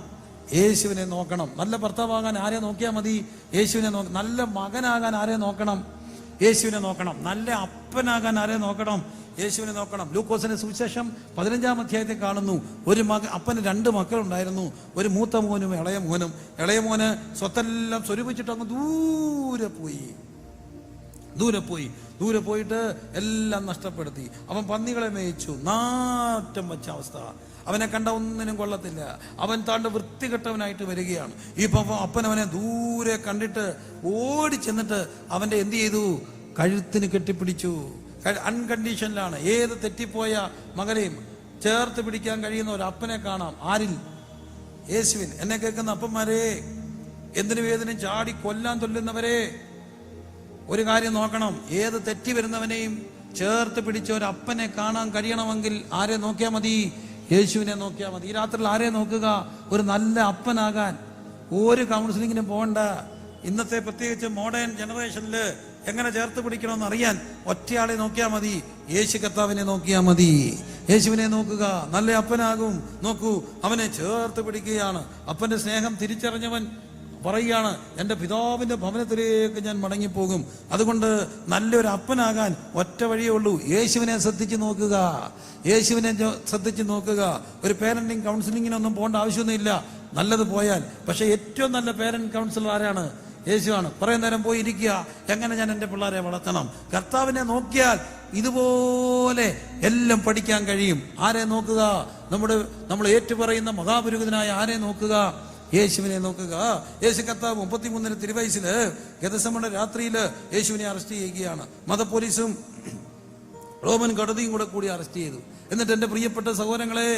യേശുവിനെ നോക്കണം. നല്ല ഭർത്താവാകാൻ ആരെ നോക്കിയാൽ മതി? യേശുവിനെ നോക്കണം. നല്ല മകനാകാൻ ആരെ നോക്കണം? യേശുവിനെ നോക്കണം. നല്ല അപ്പനാകാൻ ആരെ നോക്കണം? യേശുവിനെ നോക്കണം. ലൂക്കോസിന്റെ സുവിശേഷം 15-ാം അധ്യായത്തിൽ കാണുന്നു, ഒരു അപ്പന് 2 മക്കളുണ്ടായിരുന്നു. ഒരു മൂത്ത മോനും ഇളയ മോനും. ഇളയ മോന് സ്വത്തെല്ലാം സ്വരൂപിച്ചിട്ട് അങ്ങ് ദൂരെ പോയിട്ട് എല്ലാം നഷ്ടപ്പെടുത്തി. അവൻ പന്നികളെ മേയിച്ചു. നാറ്റം വച്ച അവസ്ഥ. അവനെ കണ്ട ഒന്നിനും കൊള്ളത്തില്ല. അവൻ താണ്ട് വൃത്തികെട്ടവനായിട്ട് വരികയാണ്. ഇപ്പൊ അപ്പനവനെ ദൂരെ കണ്ടിട്ട് ഓടി ചെന്നിട്ട് അവന്റെ എന്ത് ചെയ്തു? കഴുത്തിന് കെട്ടിപ്പിടിച്ചു. അൺകണ്ടീഷനിലാണ്. ഏത് തെറ്റിപ്പോയ മകനെയും ചേർത്ത് പിടിക്കാൻ കഴിയുന്ന ഒരു അപ്പനെ കാണാം. ആരിൽ? യേശുവിൽ. എന്നെ കേൾക്കുന്ന അപ്പന്മാരെ, എന്തിനു വേദനയും ചാടി കൊല്ലാൻ തൊല്ലുന്നവരെ, ഒരു കാര്യം നോക്കണം. ഏത് തെറ്റി വരുന്നവനെയും ചേർത്ത് പിടിച്ച ഒരു അപ്പനെ കാണാൻ കഴിയണമെങ്കിൽ ആരെ നോക്കിയാൽ മതി? യേശുവിനെ നോക്കിയാൽ മതി. ഈ രാത്രിയിൽ ആരെ നോക്കുക? ഒരു നല്ല അപ്പനാകാൻ ഒരു കൗൺസിലിങ്ങിനും പോകണ്ട. ഇന്നത്തെ പ്രത്യേകിച്ച് മോഡേൺ ജനറേഷനിൽ എങ്ങനെ ചേർത്ത് പിടിക്കണമെന്ന് അറിയാൻ ഒറ്റയാളെ നോക്കിയാൽ മതി. യേശു കർത്താവിനെ നോക്കിയാൽ മതി. യേശുവിനെ നോക്കുക, നല്ല അപ്പനാകും. നോക്കൂ, അവനെ ചേർത്ത് പിടിക്കുകയാണ്. അപ്പന്റെ സ്നേഹം തിരിച്ചറിഞ്ഞവൻ പറയുകയാണ്, എൻ്റെ പിതാവിൻ്റെ ഭവനത്തിലേക്ക് ഞാൻ മടങ്ങിപ്പോകും. അതുകൊണ്ട് നല്ലൊരു അപ്പനാകാൻ ഒറ്റ വഴിയേ ഉള്ളൂ, യേശുവിനെ ശ്രദ്ധിച്ച് നോക്കുക, യേശുവിനെ ശ്രദ്ധിച്ച് നോക്കുക. ഒരു പേരന്റിങ് കൗൺസിലിങ്ങിനൊന്നും പോകേണ്ട ആവശ്യമൊന്നുമില്ല, നല്ലത് പോയാൽ. പക്ഷെ ഏറ്റവും നല്ല പേരന്റ് കൗൺസിലർ ആരാണ്? യേശുവാണ്. കുറേ നേരം പോയി ഇരിക്കുക, എങ്ങനെ ഞാൻ എൻ്റെ പിള്ളേരെ വളർത്തണം. കർത്താവിനെ നോക്കിയാൽ ഇതുപോലെ എല്ലാം പഠിക്കാൻ കഴിയും. ആരെ നോക്കുക? നമ്മൾ ഏറ്റുപറയുന്ന മഹാപുരോഹിതനായ ആരെ നോക്കുക? യേശുവിനെ നോക്കുക. യേശു കർത്താവ് 33 തിരുവയസ്സില് ഗെത്സമനെ രാത്രിയിൽ യേശുവിനെ അറസ്റ്റ് ചെയ്യുകയാണ്. മതപോലീസും റോമൻ കോടതിയും കൂടി അറസ്റ്റ് ചെയ്തു. എന്നിട്ട് എൻ്റെ പ്രിയപ്പെട്ട സഹോദരങ്ങളെ,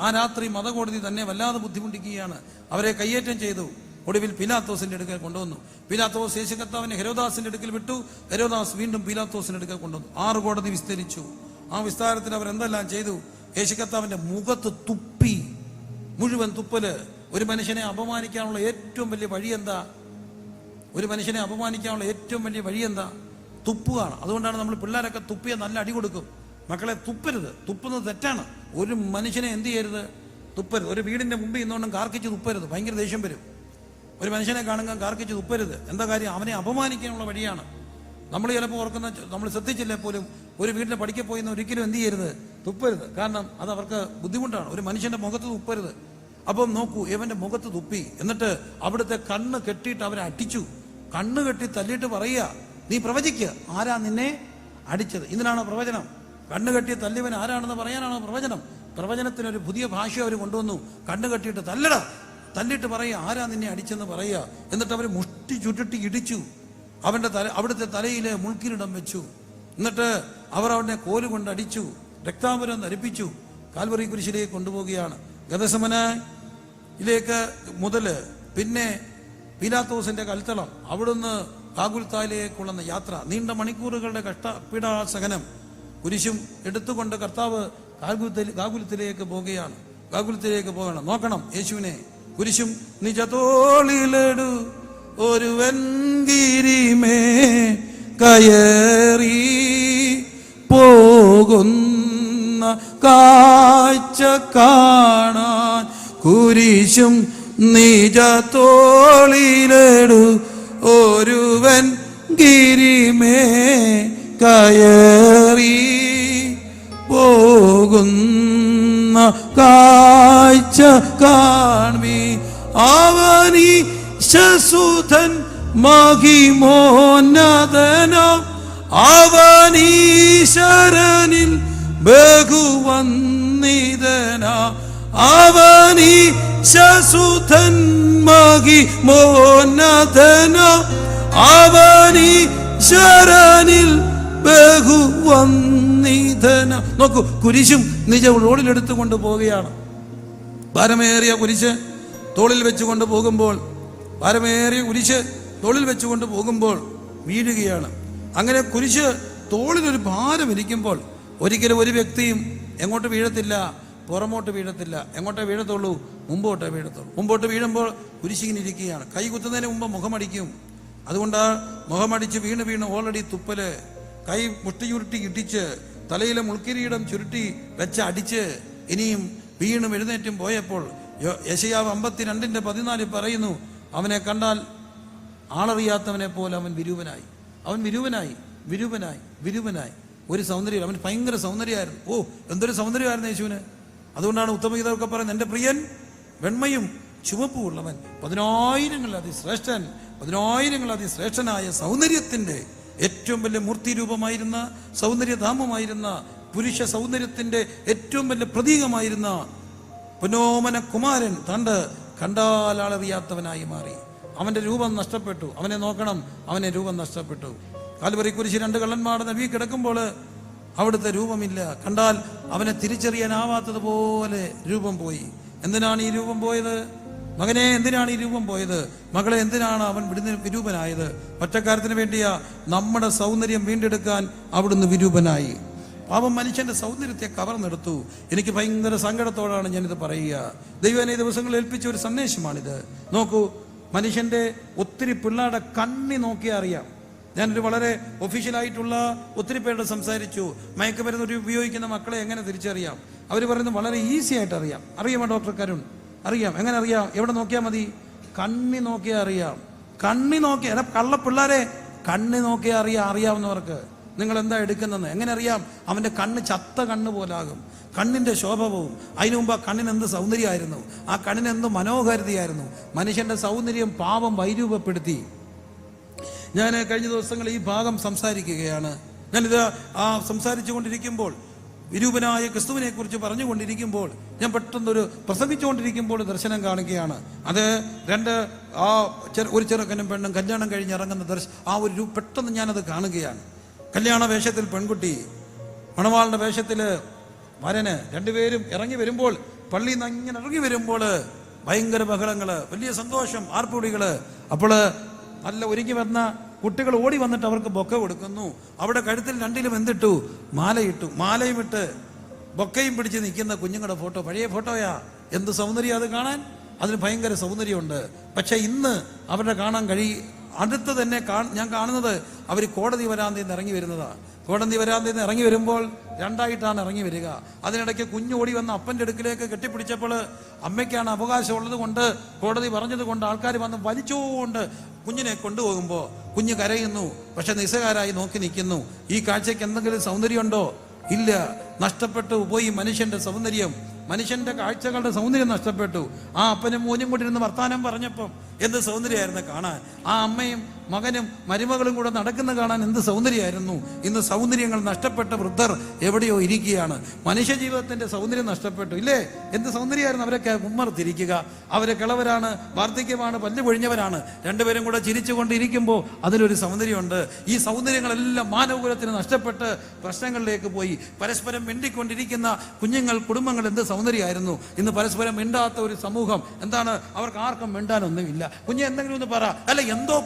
ആ രാത്രി മതകോടതി തന്നെ വല്ലാതെ ബുദ്ധിമുട്ടിക്കുകയാണ്. അവരെ കയ്യേറ്റം ചെയ്തു. ഒടുവിൽ പീലാത്തോസിന്റെ അടുക്കൽ കൊണ്ടുവന്നു. പീലാത്തോസ് യേശു കർത്താവിനെ ഹെരോദാസിന്റെ അടുക്കൽ വിട്ടു. ഹെരോദാസ് വീണ്ടും പീലാത്തോസിന്റെ അടുക്കൽ കൊണ്ടുവന്നു. 6 കോടതി വിസ്തരിച്ചു. ആ വിസ്താരത്തിൽ അവർ എന്തെല്ലാം ചെയ്തു? യേശു കർത്താവിന്റെ മുഖത്ത് തുപ്പി, മുഴുവൻ തുപ്പല്. ഒരു മനുഷ്യനെ അപമാനിക്കാനുള്ള ഏറ്റവും വലിയ വഴി എന്താ? ഒരു മനുഷ്യനെ അപമാനിക്കാനുള്ള ഏറ്റവും വലിയ വഴി എന്താ? തുപ്പുകയാണ്. അതുകൊണ്ടാണ് നമ്മൾ പിള്ളേരൊക്കെ തുപ്പിയ നല്ല അടി കൊടുക്കും. മക്കളെ തുപ്പരുത്, തുപ്പുന്നത് തെറ്റാണ്. ഒരു മനുഷ്യനെ എന്ത് ചെയ്യരുത്? തുപ്പരുത്. ഒരു വീടിന്റെ മുമ്പിൽ നിന്നുകൊണ്ടും കാർക്കിച്ച് തുപ്പരുത്, ഭയങ്കര ദേഷ്യം വരും. ഒരു മനുഷ്യനെ കാണുക കാർക്കിച്ച് തുപ്പരുത്. എന്താ കാര്യം? അവനെ അപമാനിക്കാനുള്ള വഴിയാണ്. നമ്മൾ ചിലപ്പോൾ ഓർക്കുന്ന, നമ്മൾ ശ്രദ്ധിച്ചില്ലേ പോലും, ഒരു വീട്ടിൽ പഠിക്കാൻ പോയിന്ന് ഒരിക്കലും എന്ത് ചെയ്യരുത്? തുപ്പരുത്. കാരണം അത് അവർക്ക് ബുദ്ധിമുട്ടാണ്. ഒരു മനുഷ്യന്റെ മുഖത്ത് തുപ്പരുത്. അപ്പം നോക്കൂ, ഇവന്റെ മുഖത്ത് തുപ്പി. എന്നിട്ട് അവിടുത്തെ കണ്ണ് കെട്ടിയിട്ട് അവരെ അടിച്ചു. കണ്ണ് കെട്ടി തല്ലിയിട്ട് പറയുക, നീ പ്രവചിക്കുക, ആരാ നിന്നെ അടിച്ചത്? ഇതിനാണോ പ്രവചനം? കണ്ണ് കെട്ടി തല്ലിവൻ ആരാണെന്ന് പറയാനാണോ പ്രവചനം? പ്രവചനത്തിനൊരു പുതിയ ഭാഷ അവർ കൊണ്ടുവന്നു. കണ്ണ് കെട്ടിയിട്ട് തല്ലട, തല്ലിയിട്ട് പറയുക, ആരാ നിന്നെ അടിച്ചെന്ന് പറയുക. എന്നിട്ട് അവർ മുഷ്ടി ചുരുട്ടി ഇടിച്ചു. അവിടുത്തെ തലയിൽ മുൾക്കിരീടം വെച്ചു. എന്നിട്ട് അവർ അവനെ കോലുകൊണ്ട് അടിച്ചു, രക്താംബരം ധരിപ്പിച്ചു, കാൽവറി കുരിശിലേക്ക് കൊണ്ടുപോവുകയാണ്. ഗെത്സമനയിലേക്ക് മുതല് പിന്നെ പീലാത്തോസിന്റെ കൽത്തളം, അവിടുന്ന് ഗാഗുൽത്തായിലേക്കുള്ള യാത്ര, നീണ്ട മണിക്കൂറുകളുടെ കഷ്ടപീഡാസഹനം. കുരിശും എടുത്തുകൊണ്ട് കർത്താവ് ഗാഗുൽത്തിലേക്ക് പോവുകയാണ്. ഗാഗുൽത്തിലേക്ക് പോകണം. നോക്കണം യേശുവിനെ. കുരിശും നിജതോളിലെടു ഒരു വെൺഗിരിമേ കയറി പോകുന്ന കാഴ്ച കാണാൻ, കുരിശും നിജതോളിലെടു ഒരുവൻ ഗിരിമേ കയറി പോകുന്ന കാഴ്ച കാൺമി, അവനീശസുതൻ മഹിമോന്നതനം, അവനീശരനിൽ ബഹുവന്നിതന, അവനീശസുതൻ മഹിമോന്നതനം, അവനീശരനിൽ ബഹുവന്നിതന. നോക്കൂ, കുരിശും നിജ റോഡിലെടുത്തു കൊണ്ടുപോവുകയാണ്. ഭാരമേറിയ കുരിശ് തോളിൽ വെച്ചുകൊണ്ട് പോകുമ്പോൾ, ഭാരമേറിയ കുരിശ് തോളിൽ വെച്ചുകൊണ്ട് പോകുമ്പോൾ വീഴുകയാണ്. അങ്ങനെ കുരിശ് തോളിലൊരു ഭാരം ഇരിക്കുമ്പോൾ ഒരിക്കലും ഒരു വ്യക്തിയും എങ്ങോട്ട് വീഴത്തില്ല? പുറമോട്ട് വീഴത്തില്ല. എങ്ങോട്ടേ വീഴത്തുള്ളൂ? മുമ്പോട്ടേ വീഴത്തുള്ളൂ. മുമ്പോട്ട് വീഴുമ്പോൾ കുരിശിങ്ങനെ ഇരിക്കുകയാണ്. കൈ കുത്തുന്നതിന് മുമ്പ് മുഖമടിക്കും. അതുകൊണ്ട് മുഖമടിച്ച് വീണ് ഓൾറെഡി തുപ്പല്, കൈ മുഷ്ടി ചുരുട്ടി ഇടിച്ച്, തലയിലെ മുൾക്കിരീടം ചുരുട്ടി വെച്ച് അടിച്ച്, ഇനിയും വീണും എഴുന്നേറ്റും പോയപ്പോൾ യെശയ്യാവ് 52:14 പറയുന്നു, അവനെ കണ്ടാൽ ആളറിയാത്തവനെ പോലെ അവൻ വിരൂപനായി. അവൻ വിരൂപനായി. ഒരു സൗന്ദര്യം, അവൻ ഭയങ്കര സൗന്ദര്യമായിരുന്നു. ഓ, എന്തൊരു സൗന്ദര്യമായിരുന്നു യേശുവിന്. അതുകൊണ്ടാണ് ഉത്തമഗീതമൊക്കെ പറയുന്നത്, എൻ്റെ പ്രിയൻ വെണ്മയും ചുവപ്പും ഉള്ളവൻ, 10,000 ശ്രേഷ്ഠനായ സൗന്ദര്യത്തിന്റെ ഏറ്റവും വലിയ മൂർത്തിരൂപമായിരുന്ന, സൗന്ദര്യധാമമായിരുന്ന, പുരുഷ സൗന്ദര്യത്തിന്റെ ഏറ്റവും വലിയ പ്രതീകമായിരുന്ന പുനോമന കുമാരൻ കണ്ടാൽ ആളറിയാത്തവനായി മാറി. അവന്റെ രൂപം നഷ്ടപ്പെട്ടു. അവനെ നോക്കണം, അവനെ രൂപം നഷ്ടപ്പെട്ടു. കാൽവരി കുരിശിൽ 2 കള്ളന്മാരുടെ നടുവിൽ കിടക്കുമ്പോൾ അവിടുത്തെ രൂപമില്ല. കണ്ടാൽ അവനെ തിരിച്ചറിയാനാവാത്തതുപോലെ രൂപം പോയി. എന്തിനാണ് ഈ രൂപം പോയത്? മകനെ, എന്തിനാണ് ഈ രൂപം പോയത്? മകളെ, എന്തിനാണ് അവൻ വിരൂപനായത്? ഒറ്റക്കാര്യത്തിന് വേണ്ടിയാ. നമ്മുടെ സൗന്ദര്യം വീണ്ടെടുക്കാൻ അവിടുന്ന് വിരൂപനായി. പാപം മനുഷ്യന്റെ സൗന്ദര്യത്തെ കവർന്നെടുത്തു. എനിക്ക് ഭയങ്കര സങ്കടത്തോടാണ് ഞാനിത് പറയുക. ദൈവം ഈ ദിവസങ്ങളിൽ ഏൽപ്പിച്ച ഒരു സന്ദേശമാണിത്. നോക്കൂ, മനുഷ്യന്റെ ഒത്തിരി പിള്ളേരുടെ കണ്ണി നോക്കിയാൽ അറിയാം. ഞാനൊരു വളരെ ഒഫീഷ്യലായിട്ടുള്ള ഒത്തിരി പേരോട് സംസാരിച്ചു. മയക്കുമരുന്ന് ഉപയോഗിക്കുന്ന മക്കളെ എങ്ങനെ തിരിച്ചറിയാം? അവർ പറയുന്നത് വളരെ ഈസി ആയിട്ട് അറിയാമോ ഡോക്ടർ കരുൺ? അറിയാം. എങ്ങനെ അറിയാം? എവിടെ നോക്കിയാൽ മതി? കണ്ണി നോക്കിയാൽ അറിയാം. കണ്ണി നോക്കി കള്ളപ്പിള്ളാരെ കണ്ണി നോക്കിയാൽ അറിയാവുന്നവർക്ക് നിങ്ങൾ എന്താ എടുക്കുന്നതെന്ന് എങ്ങനെ അറിയാം? അവൻ്റെ കണ്ണ് ചത്ത കണ്ണ് പോലാകും. കണ്ണിൻ്റെ ശോഭ പോവും. അതിനു മുമ്പ് ആ കണ്ണിന് എന്ത് സൗന്ദര്യമായിരുന്നു, ആ കണ്ണിന് എന്ത് മനോഹാരിതയായിരുന്നു. മനുഷ്യൻ്റെ സൗന്ദര്യം പാപം വൈരൂപപ്പെടുത്തി. ഞാൻ കഴിഞ്ഞ ദിവസങ്ങൾ ഈ ഭാഗം സംസാരിക്കുകയാണ്. ഞാനിത് സംസാരിച്ചു കൊണ്ടിരിക്കുമ്പോൾ, വിരൂപനായ ക്രിസ്തുവിനെ കുറിച്ച് പറഞ്ഞുകൊണ്ടിരിക്കുമ്പോൾ, ഞാൻ പെട്ടെന്നൊരു പ്രസംഗിച്ചുകൊണ്ടിരിക്കുമ്പോൾ ദർശനം കാണുകയാണ്. അത് ഒരു ചെറുക്കനും പെണ്ണും കല്യാണം കഴിഞ്ഞ് ഇറങ്ങുന്ന ഒരു പെട്ടെന്ന് ഞാനത് കാണുകയാണ്. കല്യാണ വേഷത്തിൽ പെൺകുട്ടി, മണവാളിന്റെ വേഷത്തിൽ വരന്, രണ്ടുപേരും ഇറങ്ങി വരുമ്പോൾ, പള്ളിയിൽ നിന്ന് ഇങ്ങനെ ഇറങ്ങി വരുമ്പോൾ ഭയങ്കര ബഹളങ്ങള്, വലിയ സന്തോഷം, ആർപ്പുവിളികള്. അപ്പോൾ നല്ല ഒരുങ്ങി വന്ന കുട്ടികൾ ഓടി വന്നിട്ട് അവർക്ക് ബൊക്ക കൊടുക്കുന്നു. അവിടെ കഴുത്തിൽ രണ്ടിലും എന്തിട്ടു? മാലയിട്ടു. മാലയും ഇട്ട് ബൊക്കയും പിടിച്ച് നിൽക്കുന്ന കുഞ്ഞുങ്ങളുടെ ഫോട്ടോ, പഴയ ഫോട്ടോയാ. എന്ത് സൗന്ദര്യം അത് കാണാൻ! അതിന് ഭയങ്കര സൗന്ദര്യമുണ്ട്. പക്ഷെ ഇന്ന് അവരുടെ കാണാൻ അടുത്ത് തന്നെ ഞാൻ കാണുന്നത് അവർ കോടതി വരാന്തയിൽ ഇറങ്ങി വരുന്നതാണ്. കോടതി വരാന്തയിൽ നിന്ന് ഇറങ്ങി വരുമ്പോൾ രണ്ടായിട്ടാണ് ഇറങ്ങി വരിക. അതിനിടയ്ക്ക് കുഞ്ഞു ഓടി വന്ന് അപ്പൻ്റെ അടുക്കിലേക്ക് കെട്ടിപ്പിടിച്ചപ്പോൾ അമ്മയ്ക്കാണ് അവകാശമുള്ളത് കൊണ്ട്, കോടതി പറഞ്ഞത് കൊണ്ട് ആൾക്കാർ വന്ന് വലിച്ചുകൊണ്ട് കുഞ്ഞിനെ കൊണ്ടുപോകുമ്പോൾ കുഞ്ഞ് കരയുന്നു. പക്ഷെ നിസ്സഹാരായി നോക്കി നിൽക്കുന്നു. ഈ കാഴ്ചയ്ക്ക് എന്തെങ്കിലും സൗന്ദര്യമുണ്ടോ? ഇല്ല. നഷ്ടപ്പെട്ടു പോയി മനുഷ്യന്റെ സൗന്ദര്യം. മനുഷ്യന്റെ കാഴ്ചകളുടെ സൗന്ദര്യം നഷ്ടപ്പെട്ടു. ആ അപ്പനും മോനും കൂടി ഇരുന്ന് വർത്താനം പറഞ്ഞപ്പം എന്ത് സൗന്ദര്യമായിരുന്നു കാണാൻ. ആ അമ്മയും മകനും മരുമകളും കൂടെ നടക്കുന്ന കാണാൻ എന്ത് സൗന്ദര്യമായിരുന്നു. ഇന്ന് സൗന്ദര്യങ്ങൾ നഷ്ടപ്പെട്ട വൃദ്ധർ എവിടെയോ ഇരിക്കുകയാണ്. മനുഷ്യ ജീവിതത്തിന്റെ സൗന്ദര്യം നഷ്ടപ്പെട്ടു. ഇല്ലേ? എന്ത് സൗന്ദര്യമായിരുന്നു. അവരൊക്കെ ഉമ്മർത്തിരിക്കുക. അവരെ കിളവരാണ്, വാർദ്ധക്യമാണ്, പല്ല് പൊഴിഞ്ഞവരാണ്. രണ്ടുപേരും കൂടെ ചിരിച്ചുകൊണ്ടിരിക്കുമ്പോൾ അതിലൊരു സൗന്ദര്യമുണ്ട്. ഈ സൗന്ദര്യങ്ങളെല്ലാം മാനവകുലത്തിന് നഷ്ടപ്പെട്ട് പ്രശ്നങ്ങളിലേക്ക് പോയി. പരസ്പരം മിണ്ടിക്കൊണ്ടിരിക്കുന്ന കുഞ്ഞുങ്ങൾ, കുടുംബങ്ങൾ എന്ത് സൗന്ദര്യമായിരുന്നു. ഇന്ന് പരസ്പരം മിണ്ടാത്ത ഒരു സമൂഹം. എന്താണ്? അവർക്ക് ആർക്കും മിണ്ടാനൊന്നുമില്ല. കുഞ്ഞ് എന്തെങ്കിലും ഒന്ന് പറ, അല്ല എന്തോ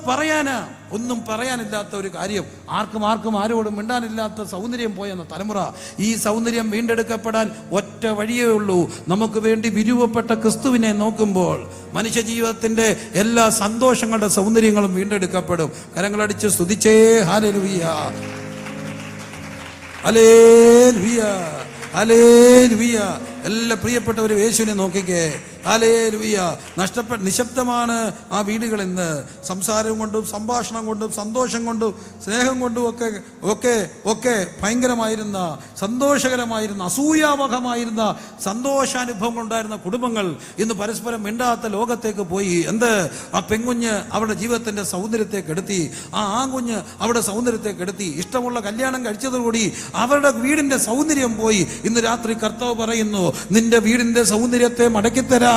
പറയാനാ, ഒന്നും പറയാനില്ലാത്ത ഒരു കാര്യം. ആർക്കും ആരോടും മിണ്ടാനില്ലാത്ത സൗന്ദര്യം പോയെന്ന തലമുറ. ഈ സൗന്ദര്യം വീണ്ടെടുക്കപ്പെടാൻ ഒറ്റ വഴിയേ ഉള്ളൂ. നമുക്ക് വേണ്ടി വിരൂപപ്പെട്ട ക്രിസ്തുവിനെ നോക്കുമ്പോൾ മനുഷ്യ ജീവിതത്തിന്റെ എല്ലാ സന്തോഷങ്ങളുടെ സൗന്ദര്യങ്ങളും വീണ്ടെടുക്കപ്പെടും. കരങ്ങളടിച്ച് സ്തുതിച്ചേ ഹല്ലേലൂയ, ഹല്ലേലൂയ, ഹല്ലേലൂയ. എല്ലാ പ്രിയപ്പെട്ടവരും യേശുവിനെ നോക്കിക്കേ. ഹല്ലേലൂയ. നിശബ്ദമാണ് ആ വീടുകൾ ഇന്ന്. സംസാരം കൊണ്ടും സംഭാഷണം കൊണ്ടും സന്തോഷം കൊണ്ടും സ്നേഹം കൊണ്ടും ഒക്കെ ഭയങ്കരമായിരുന്ന, സന്തോഷകരമായിരുന്ന, അസൂയാവഹമായിരുന്ന സന്തോഷാനുഭവങ്ങൾ ഉണ്ടായിരുന്ന കുടുംബങ്ങൾ ഇന്ന് പരസ്പരം മിണ്ടാത്ത ലോകത്തേക്ക് പോയി. ആ പെൺകുഞ്ഞ് അവരുടെ ജീവിതത്തിന്റെ സൗന്ദര്യത്തെ കെടുത്തി. ആ ആൺകുഞ്ഞ് അവരുടെ സൗന്ദര്യത്തെ കെടുത്തി. ഇഷ്ടമുള്ള കല്യാണം കഴിച്ചതോടുകൂടി അവരുടെ വീടിന്റെ സൗന്ദര്യം പോയി. ഇന്ന് രാത്രി കർത്താവ് പറയുന്നു, നിന്റെ വീടിന്റെ സൗന്ദര്യത്തെ മടക്കിത്തരാൻ,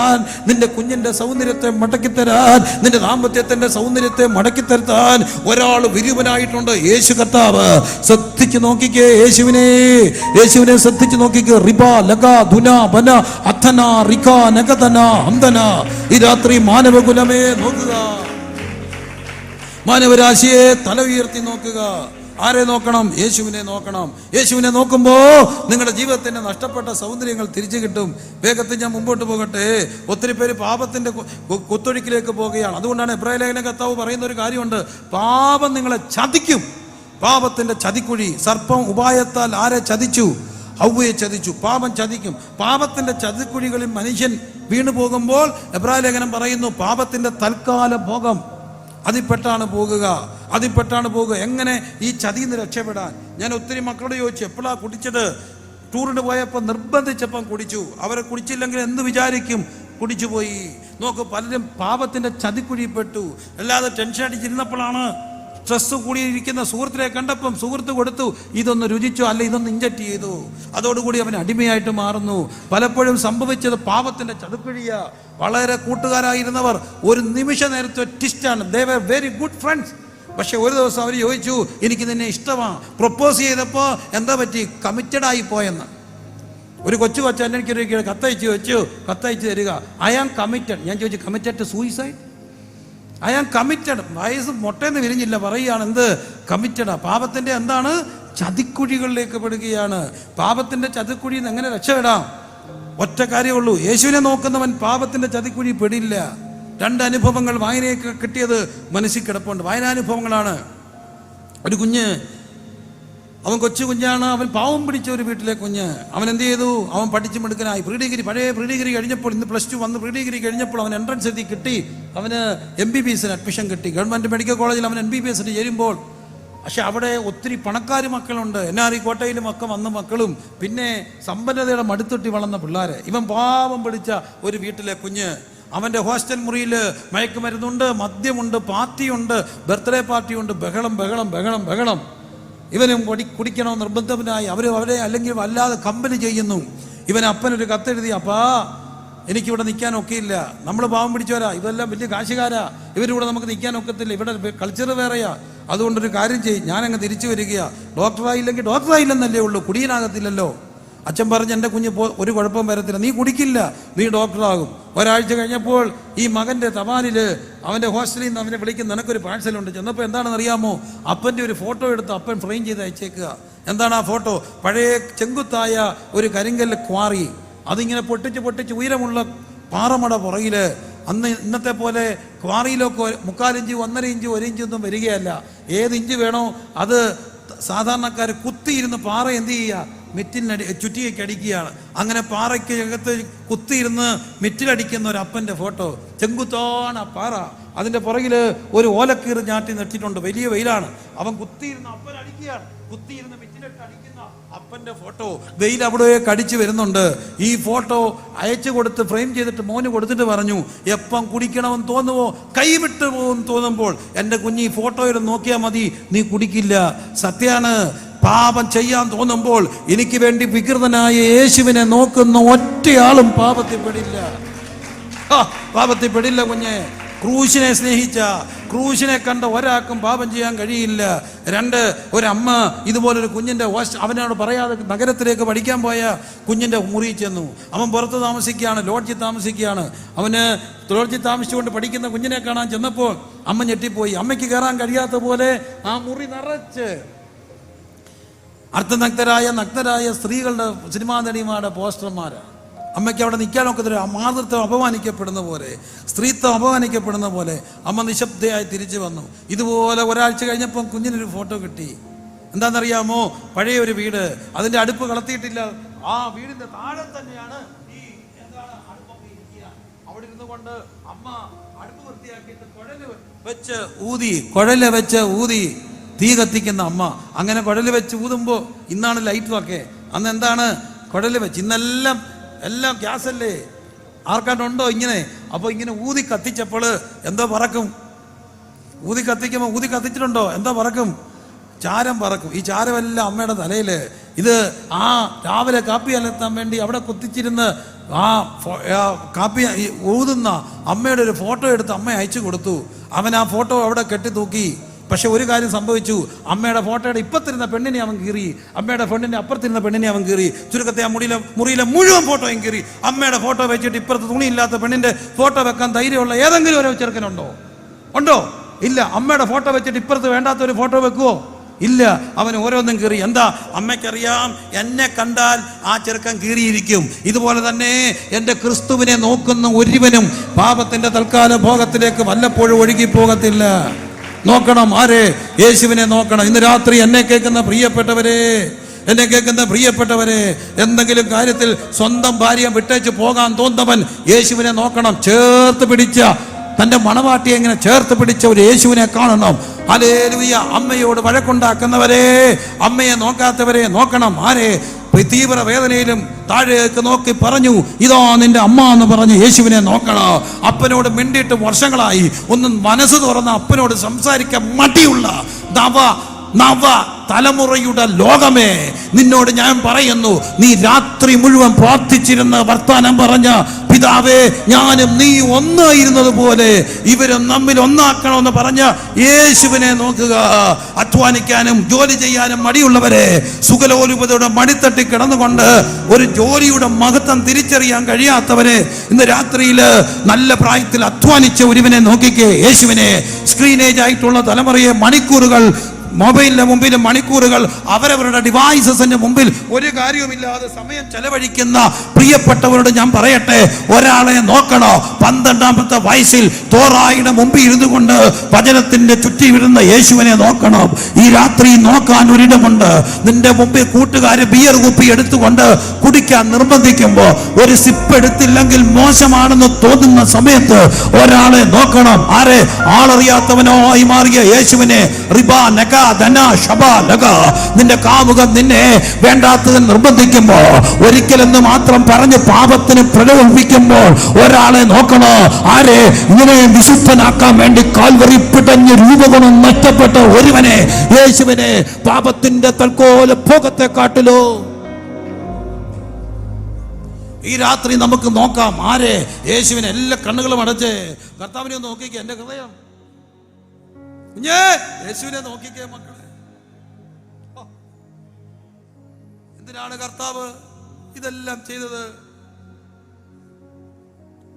നിന്റെ കുഞ്ഞിന്റെ സൗന്ദര്യത്തെ മടക്കിത്തരാൻ, നിന്റെ ദാമ്പത്യത്തിന്റെ സൗന്ദര്യത്തെ മടക്കിത്തരാൻ ഒരാൾ വിരൂപനായിട്ടുണ്ട്. യേശു കർത്താവ്. ശ്രദ്ധിച്ചു നോക്കിക്കേ യേശുവിനെ ശ്രദ്ധിച്ചു നോക്കിക്കേ. റിബ ലഗ ദുന ബന അഥന റിക നഗതന ഹംദന. ഈ രാത്രി മാനവകുലമേ നോക്കുക, മാനവരാശിയെ തല ഉയർത്തി നോക്കുക. ആരെ നോക്കണം? യേശുവിനെ നോക്കണം. യേശുവിനെ നോക്കുമ്പോ നിങ്ങളുടെ ജീവിതത്തിന്റെ നഷ്ടപ്പെട്ട സൗന്ദര്യങ്ങൾ തിരിച്ചു കിട്ടും. വേഗത്തിൽ ഞാൻ മുമ്പോട്ട് പോകട്ടെ. ഒത്തിരി പേര് പാപത്തിന്റെ കുത്തൊഴുക്കിലേക്ക് പോവുകയാണ്. അതുകൊണ്ടാണ് എബ്രായ ലേഖന കർത്താവ് പറയുന്ന ഒരു കാര്യമുണ്ട്, പാപം നിങ്ങളെ ചതിക്കും. പാപത്തിന്റെ ചതിക്കുഴി. സർപ്പം ഉപായത്താൽ ആരെ ചതിച്ചു? ഹവ്വയെ ചതിച്ചു. പാപം ചതിക്കും. പാപത്തിന്റെ ചതിക്കുഴികളിൽ മനുഷ്യൻ വീണു പോകുമ്പോൾ എബ്രായ ലേഖനം പറയുന്നു, പാപത്തിന്റെ തൽക്കാല ഭോഗം അതിൽപ്പെട്ടാണ് പോകുക. എങ്ങനെ ഈ ചതിയിൽ നിന്ന് രക്ഷപ്പെടാൻ? ഞാൻ ഒത്തിരി മക്കളോട് ചോദിച്ചു, എപ്പോഴാ കുടിച്ചത്? ടൂറിന് പോയപ്പോൾ നിർബന്ധിച്ചപ്പം കുടിച്ചു. അവരെ കുടിച്ചില്ലെങ്കിൽ എന്ത് വിചാരിക്കും? കുടിച്ചുപോയി. നോക്ക്, പലരും പാപത്തിന്റെ ചതിക്കുഴിപ്പെട്ടു. അല്ലാതെ ടെൻഷൻ അടിച്ചിരുന്നപ്പോഴാണ്, സ്ട്രെസ് കൂടിയിരിക്കുന്ന സുഹൃത്തിനെ കണ്ടപ്പം സുഹൃത്ത് കൊടുത്തു, ഇതൊന്ന് രുചിച്ചു, അല്ല ഇതൊന്ന് ഇഞ്ചക്ട് ചെയ്തു. അതോടുകൂടി അവൻ അടിമയായിട്ട് മാറുന്നു. പലപ്പോഴും സംഭവിച്ചത് പാപത്തിന്റെ ചതുക്കുഴിയ. വളരെ കൂട്ടുകാരായിരുന്നവർ ഒരു നിമിഷ നേരത്തെ ട്വിസ്റ്റാണ്. ദേ വർ വെരി ഗുഡ് ഫ്രണ്ട്സ്. പക്ഷെ ഒരു ദിവസം അവർ ചോദിച്ചു, എനിക്ക് നിന്നെ ഇഷ്ടമാണ്. പ്രൊപ്പോസ് ചെയ്തപ്പോൾ എന്താ പറ്റി? കമ്മിറ്റഡ് ആയി പോയെന്ന്. ഒരു കൊച്ചു എനിക്കൊരു കത്തയച്ചു തരിക. I am committed. ഞാൻ ചോദിച്ചു, committed to suicide? I am committed. വയസ്സ് മൊട്ടേന്ന് വിരിഞ്ഞില്ല, പറയുകയാണ് എന്ത്? കമ്മിറ്റഡാ. പാപത്തിന്റെ എന്താണ്? ചതിക്കുഴികളിലേക്ക് പെടുകയാണ്. പാപത്തിന്റെ ചതിക്കുഴിയിൽ നിന്ന് എങ്ങനെ രക്ഷപ്പെടാം? ഒറ്റ കാര്യമുള്ളൂ, യേശുവിനെ നോക്കുന്നവൻ പാപത്തിന്റെ ചതിക്കുഴി പെടില്ല. രണ്ട് അനുഭവങ്ങൾ വായനയൊക്കെ കിട്ടിയത് മനസ്സിൽ കിടപ്പുണ്ട്. വായനാനുഭവങ്ങളാണ്. ഒരു കുഞ്ഞ് അവൻ കൊച്ചു കുഞ്ഞാണ്, അവൻ പാവം പിടിച്ച ഒരു വീട്ടിലെ കുഞ്ഞ്. അവൻ എന്ത് ചെയ്തു? അവൻ പഠിച്ചു മിടുക്കനായി. പഴയ പ്രീ ഡിഗ്രി കഴിഞ്ഞപ്പോൾ, ഇന്ന് +2 വന്ന് പ്രീ ഡിഗ്രി കഴിഞ്ഞപ്പോൾ അവൻ എൻട്രൻസ് എഴുതി കിട്ടി. അവന് MBBSന് അഡ്മിഷൻ കിട്ടി. ഗവൺമെൻറ് മെഡിക്കൽ കോളേജിൽ അവൻ MBBSന് ചേരുമ്പോൾ, പക്ഷെ അവിടെ ഒത്തിരി പണക്കാർ മക്കളുണ്ട്. NRE കോട്ടയിലും ഒക്കെ വന്ന മക്കളും പിന്നെ സമ്പന്നതയുടെ മടുത്തൊട്ടി വളർന്ന പിള്ളേർ. ഇവൻ പാവം പിടിച്ച ഒരു വീട്ടിലെ കുഞ്ഞ്. അവൻ്റെ ഹോസ്റ്റൽ മുറിയിൽ മയക്കുമരുന്നുണ്ട്, മദ്യമുണ്ട്, പാർട്ടിയുണ്ട്, ബർത്ത്ഡേ പാർട്ടിയുണ്ട്, ബഹളം ബഹളം ബഹളം ബഹളം. ഇവനും കുടിക്കണോ നിർബന്ധത്തിനായി അവരെ അല്ലെങ്കിൽ വല്ലാതെ കമ്പനി ചെയ്യുന്നു. ഇവൻ അപ്പനൊരു കത്തെഴുതി, അപ്പാ എനിക്കിവിടെ നിൽക്കാൻ ഒക്കെയില്ല, നമ്മൾ പാവം പിടിച്ചവരാ, ഇതെല്ലാം വലിയ കാശുകാരാ, ഇവരിവിടെ നമുക്ക് നിൽക്കാൻ ഒക്കത്തില്ല, ഇവിടെ കൾച്ചർ വേറെയാ, അതുകൊണ്ടൊരു കാര്യം ചെയ്യും, ഞാനങ്ങ് തിരിച്ചു വരികയാ. ഡോക്ടറായില്ലെങ്കിൽ ഡോക്ടറായില്ലെന്നല്ലേ ഉള്ളൂ, കുടിയനാകത്തില്ലല്ലോ. അച്ഛൻ പറഞ്ഞ് എൻ്റെ കുഞ്ഞ് ഒരു കുഴപ്പം വരത്തില്ല, നീ കുടിക്കില്ല, നീ ഡോക്ടറാകും. ഒരാഴ്ച കഴിഞ്ഞപ്പോൾ ഈ മകൻ്റെ തപാലിൽ അവൻ്റെ ഹോസ്റ്റലിൽ നിന്ന് അവനെ വിളിക്കുന്ന നിനക്കൊരു പാഴ്സലുണ്ട്. ചെന്നപ്പോൾ എന്താണെന്ന് അറിയാമോ? അപ്പൻ്റെ ഒരു ഫോട്ടോ എടുത്ത് അപ്പൻ ഫ്രെയിം ചെയ്ത് അയച്ചേക്കുക. എന്താണ് ആ ഫോട്ടോ? പഴയ ചെങ്കുത്തായ ഒരു കരിങ്കല്ല് ക്വാറി, അതിങ്ങനെ പൊട്ടിച്ച് ഉയരമുള്ള പാറമട പുറകിൽ. അന്ന് ഇന്നത്തെ പോലെ ക്വാറിയിലൊക്കെ 3/4 ഇഞ്ച് 1.5 ഇഞ്ച് 1 ഇഞ്ച് ഒന്നും വരികയല്ല. ഏത് ഇഞ്ച് വേണോ അത് സാധാരണക്കാർ കുത്തിയിരുന്ന് പാറ എന്ത് ചെയ്യുക, ചുറ്റിയേക്ക് അടിക്കുകയാണ്. അങ്ങനെ പാറയ്ക്ക് അകത്ത് കുത്തിയിരുന്ന് മിറ്റിലടിക്കുന്ന ഒരു അപ്പൻ്റെ ഫോട്ടോ. ചെങ്കുത്താണ് ആ പാറ, അതിൻ്റെ പുറകിൽ ഒരു ഓലക്കീറ് ഞാട്ടി നെട്ടിട്ടുണ്ട്, വലിയ വെയിലാണ്. അവൻ കുത്തിയിരുന്ന് അപ്പൻ അടിക്കുകയാണ്, കുത്തിയിരുന്ന് മിറ്റിലിട്ട് അടിക്കുന്ന അപ്പൻ്റെ ഫോട്ടോ. വെയിൽ അവിടെ കടിച്ചു വരുന്നുണ്ട്. ഈ ഫോട്ടോ അയച്ചു കൊടുത്ത് ഫ്രെയിം ചെയ്തിട്ട് മോന് കൊടുത്തിട്ട് പറഞ്ഞു, എപ്പം കുടിക്കണമെന്ന് തോന്നുമോ, കൈവിട്ട് പോകുമെന്ന് തോന്നുമ്പോൾ എൻ്റെ കുഞ്ഞ് ഈ ഫോട്ടോയിൽ നോക്കിയാൽ മതി, നീ കുടിക്കില്ല. സത്യാണ്, പാപം ചെയ്യാൻ തോന്നുമ്പോൾ എനിക്ക് വേണ്ടി വികൃതനായ യേശുവിനെ നോക്കുന്ന ഒറ്റയാളും പാപത്തിൽ പെടില്ല കുഞ്ഞെ. ക്രൂശിനെ സ്നേഹിച്ച, ക്രൂശിനെ കണ്ട ഒരാൾക്കും പാപം ചെയ്യാൻ കഴിയില്ല. 2, ഒരമ്മ ഇതുപോലൊരു കുഞ്ഞിൻ്റെ അവനോട് പറയാതെ നഗരത്തിലേക്ക് പഠിക്കാൻ പോയ കുഞ്ഞിൻ്റെ മുറിയിൽ ചെന്നു. അവൻ പുറത്ത് താമസിക്കുകയാണ്, ലോഡ്ജിൽ താമസിക്കുകയാണ്. അവന് ലോഡ്ജിൽ താമസിച്ചുകൊണ്ട് പഠിക്കുന്ന കുഞ്ഞിനെ കാണാൻ ചെന്നപ്പോൾ അമ്മ ഞെട്ടിപ്പോയി. അമ്മയ്ക്ക് കയറാൻ കഴിയാത്ത പോലെ ആ മുറി നിറച്ച് നഗ്നരായ സ്ത്രീകളുടെ സിനിമാ നടിമാരുടെ പോസ്റ്റർമാരാണ്. അമ്മയ്ക്ക് അവിടെ നിൽക്കാനൊക്കെ മാതൃത്വം അപമാനിക്കപ്പെടുന്ന പോലെ, സ്ത്രീത്വം അപമാനിക്കപ്പെടുന്ന പോലെ അമ്മ നിശബ്ദയായി തിരിച്ചു വന്നു. ഇതുപോലെ ഒരാഴ്ച കഴിഞ്ഞപ്പം കുഞ്ഞിനൊരു ഫോട്ടോ കിട്ടി. എന്താണെന്നറിയാമോ? പഴയ ഒരു വീട്, അതിൻ്റെ അടുപ്പ് കളത്തിയിട്ടില്ല, ആ വീടിൻ്റെ താഴെ തന്നെയാണ് ഈ അടുപ്പൊക്കെ ഇരിക്കുക. അവിടെ ഇരുന്നു കൊണ്ട് അമ്മ അടുപ്പ് വൃത്തിയാക്കിയിട്ട് കുഴല് വെച്ച് ഊതി തീ കത്തിക്കുന്ന അമ്മ. അങ്ങനെ കുഴല് വെച്ച് ഊതുമ്പോൾ, ഇന്നാണ് ലൈറ്ററൊക്കെ, അന്ന് എന്താണ് കുഴല് വെച്ച്, ഇന്നെല്ലാം ഗ്യാസല്ലേ, ആർക്കാണ്ടുണ്ടോ ഇങ്ങനെ. അപ്പോൾ ഇങ്ങനെ ഊതി കത്തിച്ചപ്പോൾ എന്തോ പറക്കും, ഊതി കത്തിച്ചിട്ടുണ്ടോ, എന്തോ പറക്കും, ചാരം പറക്കും. ഈ ചാരമെല്ലാം അമ്മയുടെ തലയിൽ. ഇത് രാവിലെ കാപ്പി അലർത്താൻ വേണ്ടി അവിടെ കുത്തിച്ചിരുന്ന് കാപ്പി ഊതുന്ന അമ്മയുടെ ഒരു ഫോട്ടോ എടുത്ത് അമ്മ അയച്ചു കൊടുത്തു. അവൻ ആ ഫോട്ടോ അവിടെ കെട്ടി തൂക്കി. പക്ഷെ ഒരു കാര്യം സംഭവിച്ചു, അമ്മയുടെ ഫോട്ടോയുടെ ഇപ്പത്തിരുന്ന പെണ്ണിനെ അവൻ കീറി, അമ്മയുടെ പെണ്ണിന്റെ അപ്പുറത്തിരുന്ന പെണ്ണിനെ അവൻ കീറി. ചുരുക്കത്തെ ആ മുറിയിലെ മുഴുവൻ ഫോട്ടോയും കീറി. അമ്മയുടെ ഫോട്ടോ വെച്ചിട്ട് ഇപ്പുറത്ത് തുണിയില്ലാത്ത പെണ്ണിന്റെ ഫോട്ടോ വെക്കാൻ ധൈര്യമുള്ള ഏതെങ്കിലും ഒരു ചെറുക്കനുണ്ടോ? ഇല്ല. അമ്മയുടെ ഫോട്ടോ വെച്ചിട്ട് ഇപ്പുറത്ത് വേണ്ടാത്ത ഒരു ഫോട്ടോ വെക്കുവോ? ഇല്ല. അവൻ ഓരോന്നും കീറി. എന്താ? അമ്മയ്ക്കറിയാം, എന്നെ കണ്ടാൽ ആ ചെറുക്കൻ കീറിയിരിക്കും. ഇതുപോലെ തന്നെ എൻ്റെ ക്രിസ്തുവിനെ നോക്കുന്ന ഒരുവനും പാപത്തിന്റെ തൽക്കാല ഭോഗത്തിലേക്ക് വല്ലപ്പോഴും ഒഴുകിപ്പോകത്തില്ല. നോക്കണം, ആരെ? യേശുവിനെ നോക്കണം. ഇന്ന് രാത്രി എന്നെ കേൾക്കുന്ന പ്രിയപ്പെട്ടവരെ, എന്തെങ്കിലും കാര്യത്തിൽ സ്വന്തം ഭാര്യ വിട്ടേച്ച് പോകാൻ തോന്നുന്നവൻ യേശുവിനെ നോക്കണം. ചേർത്ത് പിടിച്ച തൻ്റെ മണവാട്ടിയെ ഇങ്ങനെ ചേർത്ത് പിടിച്ച ഒരു യേശുവിനെ കാണണം. ഹല്ലേലൂയ. അമ്മയോട് വഴക്കുണ്ടാക്കുന്നവരെ, അമ്മയെ നോക്കാത്തവരെ നോക്കണം. ആരെ? തീവ്ര വേദനയിലും താഴേക്ക് നോക്കി പറഞ്ഞു, ഇതോ നിന്റെ അമ്മ എന്ന് പറഞ്ഞ് യേശുവിനെ നോക്കണം. അപ്പനോട് മിണ്ടിയിട്ട് വർഷങ്ങളായി, ഒന്നും മനസ്സ് തുറന്ന് അപ്പനോട് സംസാരിക്കാൻ മടിയുള്ള നവ തലമുറയുടെ ലോകമേ, നിന്നോട് ഞാൻ പറയുന്നു, നീ രാത്രി മുഴുവൻ പ്രാർത്ഥിച്ചിരുന്ന വർത്താനം പറഞ്ഞ പിതാവേ, ഞാനും നീ ഒന്നായിരുന്നത് പോലെ ഇവരും നമ്മിൽ ഒന്നാക്കണമെന്ന് പറഞ്ഞ യേശുവിനെ നോക്കുക. അധ്വാനിക്കാനും ജോലി ചെയ്യാനും മടിയുള്ളവരെ, സുഖലോലുപതയുടെ മടിത്തട്ടി കിടന്നുകൊണ്ട് ഒരു ജോലിയുടെ മഹത്വം തിരിച്ചറിയാൻ കഴിയാത്തവരെ, ഇന്ന് രാത്രിയിൽ നല്ല പ്രായത്തിൽ അധ്വാനിച്ച ഒരുവനെ നോക്കിക്കേ. യേശുവിനെ. സ്ക്രീനേജ് ആയിട്ടുള്ള തലമുറയെ മണിക്കൂറുകൾ മൊബൈലിന്റെ മുമ്പിൽ മണിക്കൂറുകൾ അവരവരുടെ ഡിവൈസസിന്റെ മുമ്പിൽ ഒരു കാര്യവുമില്ലാതെ സമയം ചെലവഴിക്കുന്ന പ്രിയപ്പെട്ടവരോട് ഞാൻ പറയട്ടെ, ഒരാളെ നോക്കണോ? 12ാമത്തെ വയസ്സിൽ തോറായിയുടെ മുമ്പിൽ ഇരുന്നു കൊണ്ട് വചനത്തിന്റെ ചുറ്റി വിടുന്ന യേശുവിനെ നോക്കണം. ഈ രാത്രി നോക്കാൻ ഒരിടമുണ്ട്. നിന്റെ മുമ്പിൽ കൂട്ടുകാര് ബിയർ കുപ്പി എടുത്തുകൊണ്ട് കുടിക്കാൻ നിർബന്ധിക്കുമ്പോ ഒരു സിപ്പ് എടുത്തില്ലെങ്കിൽ മോശമാണെന്ന് തോന്നുന്ന സമയത്ത് ഒരാളെ നോക്കണം. ആരെ? ആളറിയാത്തവനോ ആയി മാറിയ യേശുവിനെ. റിബ നക ധന ശബ ലക. നിന്റെ കാമുകം നിന്നെ വേണ്ടാത്തത് നിർബന്ധിക്കുമ്പോ, ഒരിക്കലെന്ന് മാത്രം പറഞ്ഞ് പാപത്തിന് പ്രലോഭിപ്പിക്കുമ്പോൾ ഒരാളെ നോക്കണോ? ആരെ? ഇങ്ങനെ വിശുദ്ധനാക്കാൻ വേണ്ടി കാൽവറി പിടഞ്ഞ് രൂപഗുണം നഷ്ടപ്പെട്ട ഒരുവനെ, യേശുവിനെ. പാപത്തിന്റെ തൽക്കോല ഭോഗത്തെ കാട്ടിലോ ഈ രാത്രി നമുക്ക് നോക്കാം. ആരെ? യേശുവിനെ. എല്ലാ കണ്ണുകളും അടച്ച് കർത്താവിനെ ഒന്ന് നോക്കിക്കേ. എന്റെ ഹൃദയം യേശുവിനെ നോക്കിക്കേ മക്കളെ. എന്തിനാണ് കർത്താവ് ഇതെല്ലാം ചെയ്തത്?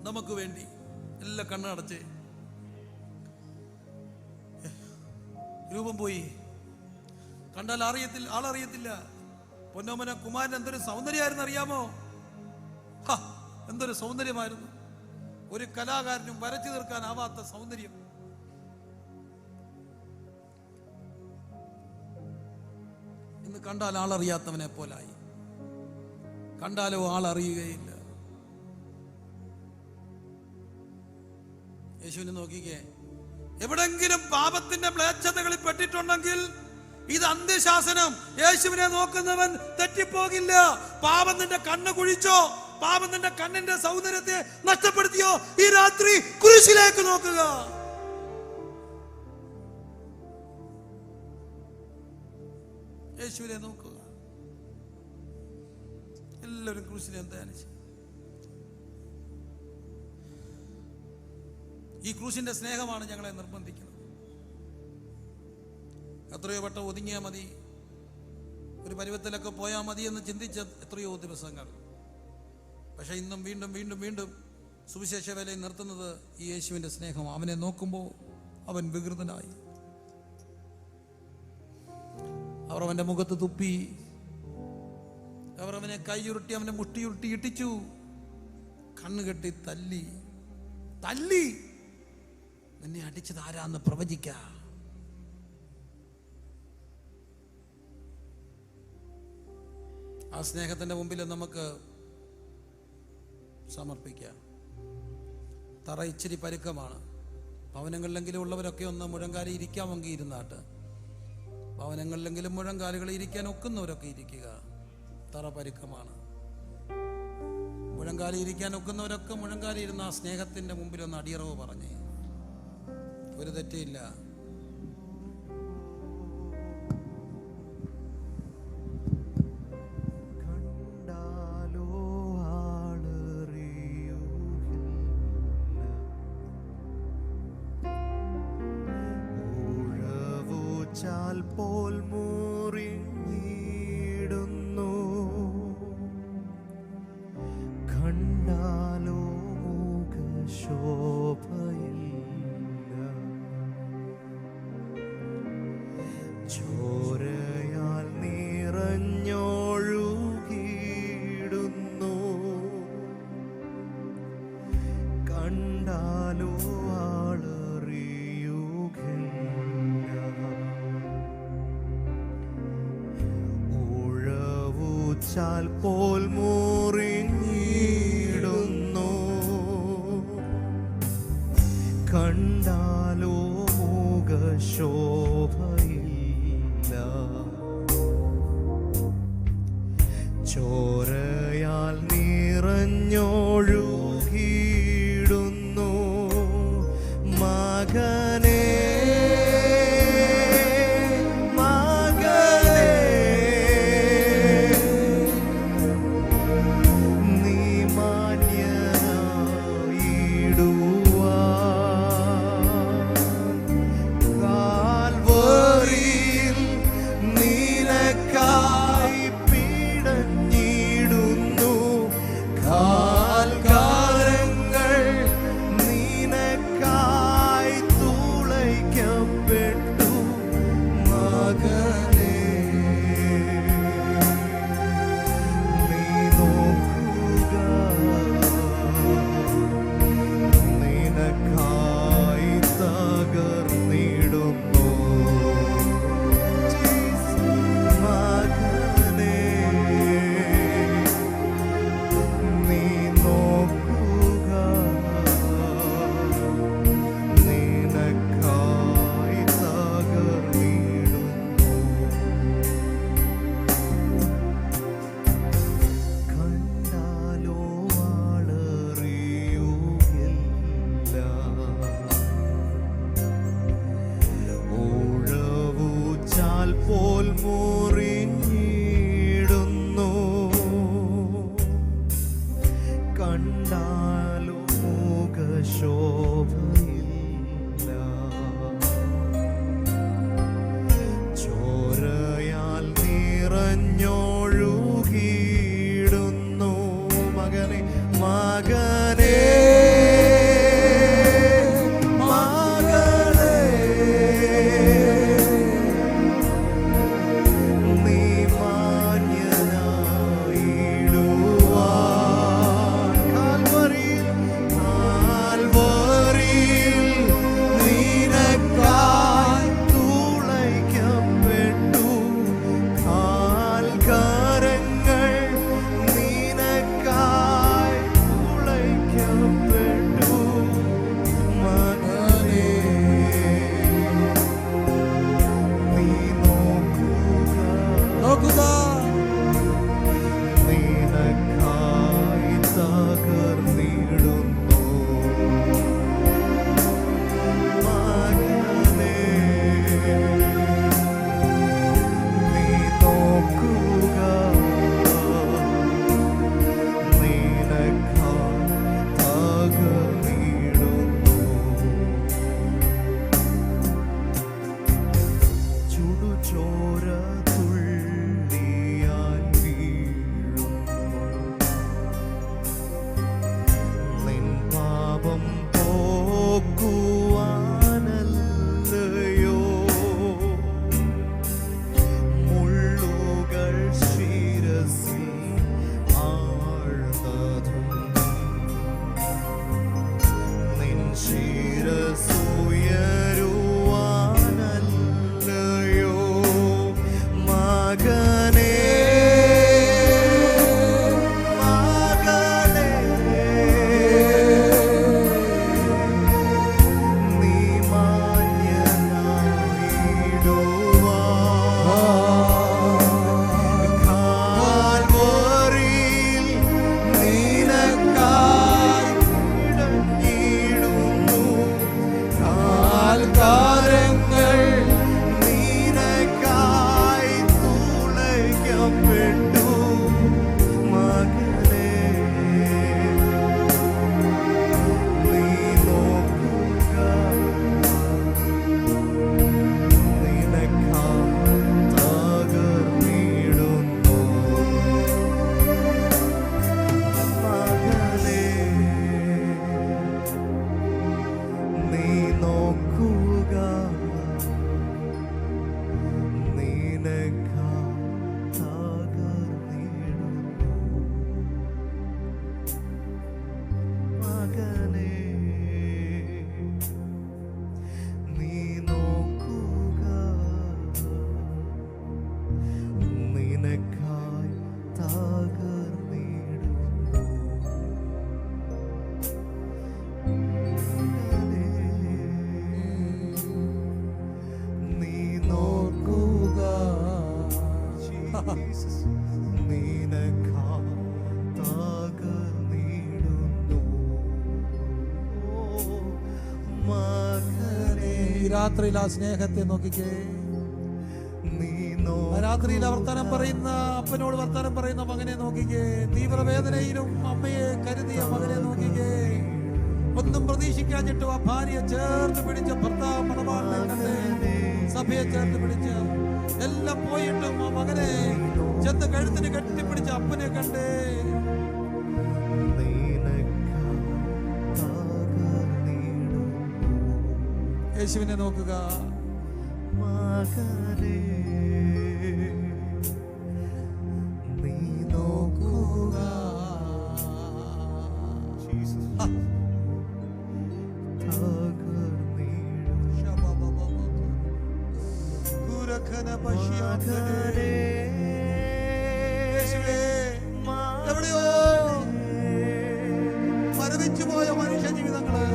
നമുക്ക് വേണ്ടി. എല്ലാ കണ്ണടച്ച്. രൂപം പോയി, കണ്ടാൽ ആളറിയത്തില്ല. പൊന്നോമന കുമാരൻ എന്തൊരു സൗന്ദര്യമായിരുന്നു അറിയാമോ? എന്തൊരു സൗന്ദര്യമായിരുന്നു. ഒരു കലാകാരനും വരച്ചു തീർക്കാനാവാത്ത സൗന്ദര്യം. ഇന്ന് കണ്ടാൽ ആളറിയാത്തവനെ പോലായി. കണ്ടാലോ ആളറിയുകയില്ല. യേശുവിനെ നോക്കിക്കേ. എവിടെങ്കിലും പാപത്തിന്റെ മ്ലേച്ഛതകളിൽ പെട്ടിട്ടുണ്ടെങ്കിൽ ഇത് അന്ത്യശാസനം. യേശുവിനെ നോക്കുന്നവൻ തെറ്റിപ്പോകില്ല. പാപം നിന്റെ കണ്ണ് കുഴിച്ചോ? പാപം നിന്റെ കണ്ണിന്റെ സൗന്ദര്യത്തെ നഷ്ടപ്പെടുത്തിയോ? ഈ രാത്രി കുരിശിലേക്ക് നോക്കുക. യേശുവിനെ നോക്കുക. എല്ലാവരും ക്രൂശിനെ ധ്യാനിച്ച്. ഈ ക്രൂശിന്റെ സ്നേഹമാണ് ഞങ്ങളെ നിർബന്ധിക്കുന്നത്. എത്രയോ വട്ടം ഒതുങ്ങിയാൽ മതി, ഒരു പരുവത്തിലൊക്കെ പോയാൽ മതി എന്ന് ചിന്തിച്ച എത്രയോ ദിവസങ്ങൾ. പക്ഷെ ഇന്നും വീണ്ടും വീണ്ടും വീണ്ടും സുവിശേഷ വേലയിൽ നിർത്തുന്നത് ഈ യേശുവിന്റെ സ്നേഹം. അവനെ നോക്കുമ്പോൾ അവൻ വികൃതനായി. അവർ അവന്റെ മുഖത്ത് തുപ്പി, അവർ അവനെ കൈയുരുട്ടി, അവനെ മുട്ടിയുരുട്ടി ഇട്ടിച്ചു, കണ്ണുകെട്ടി തല്ലി. നിന്നെ അടിച്ചത് ആരാന്ന് പ്രവചിക്ക. ആ സ്നേഹത്തിന്റെ മുമ്പിൽ നമുക്ക് സമർപ്പിക്കാം. തറ ഇച്ചിരി പരുക്കമാണ്. ഭവനങ്ങളിലെങ്കിലും ഉള്ളവരൊക്കെ ഒന്ന് മുഴങ്കാലി ഇരിക്കാമെങ്കിൽ ഇരുന്നാട്ട്. ഭവനങ്ങളിലെങ്കിലും മുഴങ്കാലുകളിൽ ഇരിക്കാൻ ഒക്കുന്നവരൊക്കെ ഇരിക്കുക. തറ പരുക്കമാണ്. മുഴങ്കാലി ഇരിക്കാൻ ഒക്കുന്നവരൊക്കെ മുഴങ്കാലി ഇരുന്ന ആ സ്നേഹത്തിന്റെ മുമ്പിൽ ഒന്ന് അടിയറവ് പറഞ്ഞേ. ഒരു തെറ്റില്ല. പോൽ മുറിഞ്ഞിടുന്നു, കണ്ടാലോ മുഖശോഭയില്ല. ചോരയാൽ നിറഞ്ഞൊഴുകിയിടുന്നു, കണ്ടാലോ ചാൽ പോൽ മുറിഞ്ഞിടുന്നു, കണ്ടാലോ മുഖശോഭയില്ല. ചോരയാൽ നിറഞ്ഞൊഴുകിയിടുന്നു, മകനേ God മകനേ നീ നോക്കുക നിനക്കായി തകർന്നിടുന്നു മകനേ നീ നോക്കുക രാത്രിയിൽ ആ സ്നേഹത്തെ നോക്കിക്കേ. രാത്രിയിൽ വർത്താനം പറയുന്ന അപ്പനോട് വർത്താനം പറയുന്ന മകനെ നോക്കിക്കേ. തീവ്രവേദനയിലും അമ്മയെ കരുതിയ മകനെ നോക്കിക്കേ. ഒന്നും പ്രതീക്ഷിക്കാഞ്ഞിട്ടും ആ ഭാര്യയെ ചേർത്ത് പിടിച്ച ഭർത്താവ് മണവാളനെ കണ്ടേ. സഭയെ ചേർത്ത് പിടിച്ച എല്ലാം പോയിട്ടും ആ മകനെ ചെന്ന് കഴുത്തിന് കെട്ടിപ്പിടിച്ച അപ്പനെ കണ്ടേ. യേശുവിനെ നോക്കുക. മകനേ നീ നോക്കുക എവിടെയോ മരവിച്ചു പോയ മനുഷ്യ ജീവിതങ്ങള്,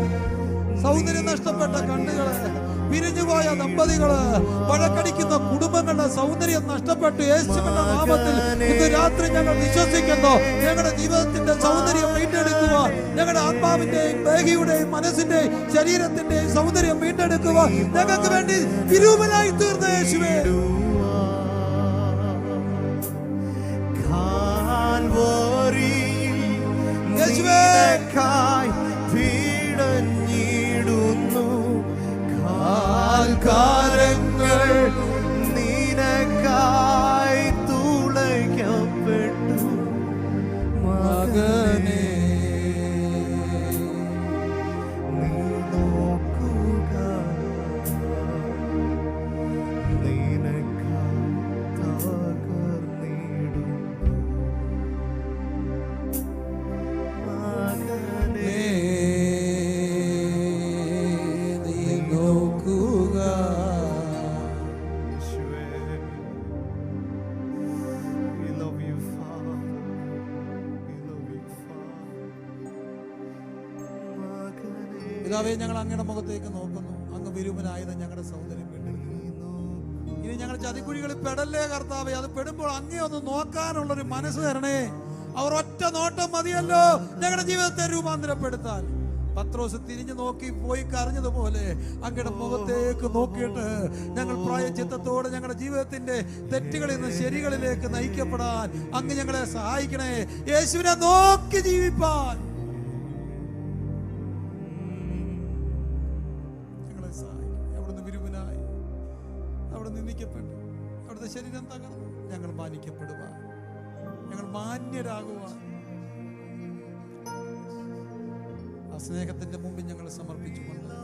സൗന്ദര്യം നഷ്ടപ്പെട്ട കണ്ണുകള്, പിരിഞ്ഞുപോയ ദമ്പതികള്, വഴക്കടിക്കുന്ന കുടുംബങ്ങളുടെ സൗന്ദര്യം നഷ്ടപ്പെട്ടു. യേശുവിന്റെ നാമത്തിൽ ഇന്ന് രാത്രി ഞങ്ങൾ വിശ്വസിക്കുന്നു, ഞങ്ങളുടെ ജീവിതത്തിന്റെ സൗന്ദര്യം വീണ്ടെടുക്കുക, ഞങ്ങളുടെ ആത്മാവിന്റെയും ദേഹിയുടെയും മനസ്സിന്റെയും ശരീരത്തിന്റെയും സൗന്ദര്യം വീണ്ടെടുക്കുക. ഞങ്ങൾക്ക് വേണ്ടി വിരൂപനായി തീർന്ന യേശുവേ, യേശുവേ കാലങ്ങൾ നിനക്കായി തുളയ്ക്കപ്പെട്ടു മകനേ നീ നോക്കുക നിനക്കായി തകർന്നിടുന്നു മകനേ പിതാവേ, ഞങ്ങൾ അങ്ങയുടെ മുഖത്തേക്ക് നോക്കുന്നു. അങ്ങ് വിരൂപനായത് ഞങ്ങളുടെ സൗന്ദര്യം വീണ്ടെടുക്കുന്നു. ഇനി ഞങ്ങൾ ചതിക്കുഴികളിൽ പെടല്ലേ കർത്താവേ. അത് പെടുമ്പോൾ അങ്ങേ ഒന്ന് നോക്കാനുള്ളൊരു മനസ്സ് തരണേ. അവർ ഒറ്റ നോട്ടം മതിയല്ലോ ഞങ്ങളുടെ ജീവിതത്തെ രൂപാന്തരപ്പെടുത്താൻ. പത്രോസ് തിരിഞ്ഞു നോക്കി പോയി കരഞ്ഞതുപോലെ അങ്ങയുടെ മുഖത്തേക്ക് നോക്കിയിട്ട് ഞങ്ങൾ പ്രായച്ചിത്തത്തോടെ ഞങ്ങളുടെ ജീവിതത്തിന്റെ തെറ്റുകളിൽ നിന്ന് ശരികളിലേക്ക് നയിക്കപ്പെടാൻ അങ്ങ് ഞങ്ങളെ സഹായിക്കണേ. യേശുവിനെ നോക്കി ജീവിപ്പാൻ ഞങ്ങളെ സഹായിക്കണം. അവിടുന്ന് വിരുവനായി, അവിടെ നിന്ദിക്കപ്പെട്ടു, അവിടുത്തെ ശരീരം തകർന്നു. ഞങ്ങൾ മാനിക്കപ്പെടുവാൻ, ഞങ്ങൾ മാന്യരാകുവാൻ ആ സ്നേഹത്തിന്റെ മുമ്പിൽ ഞങ്ങൾ സമർപ്പിച്ചുകൊണ്ട്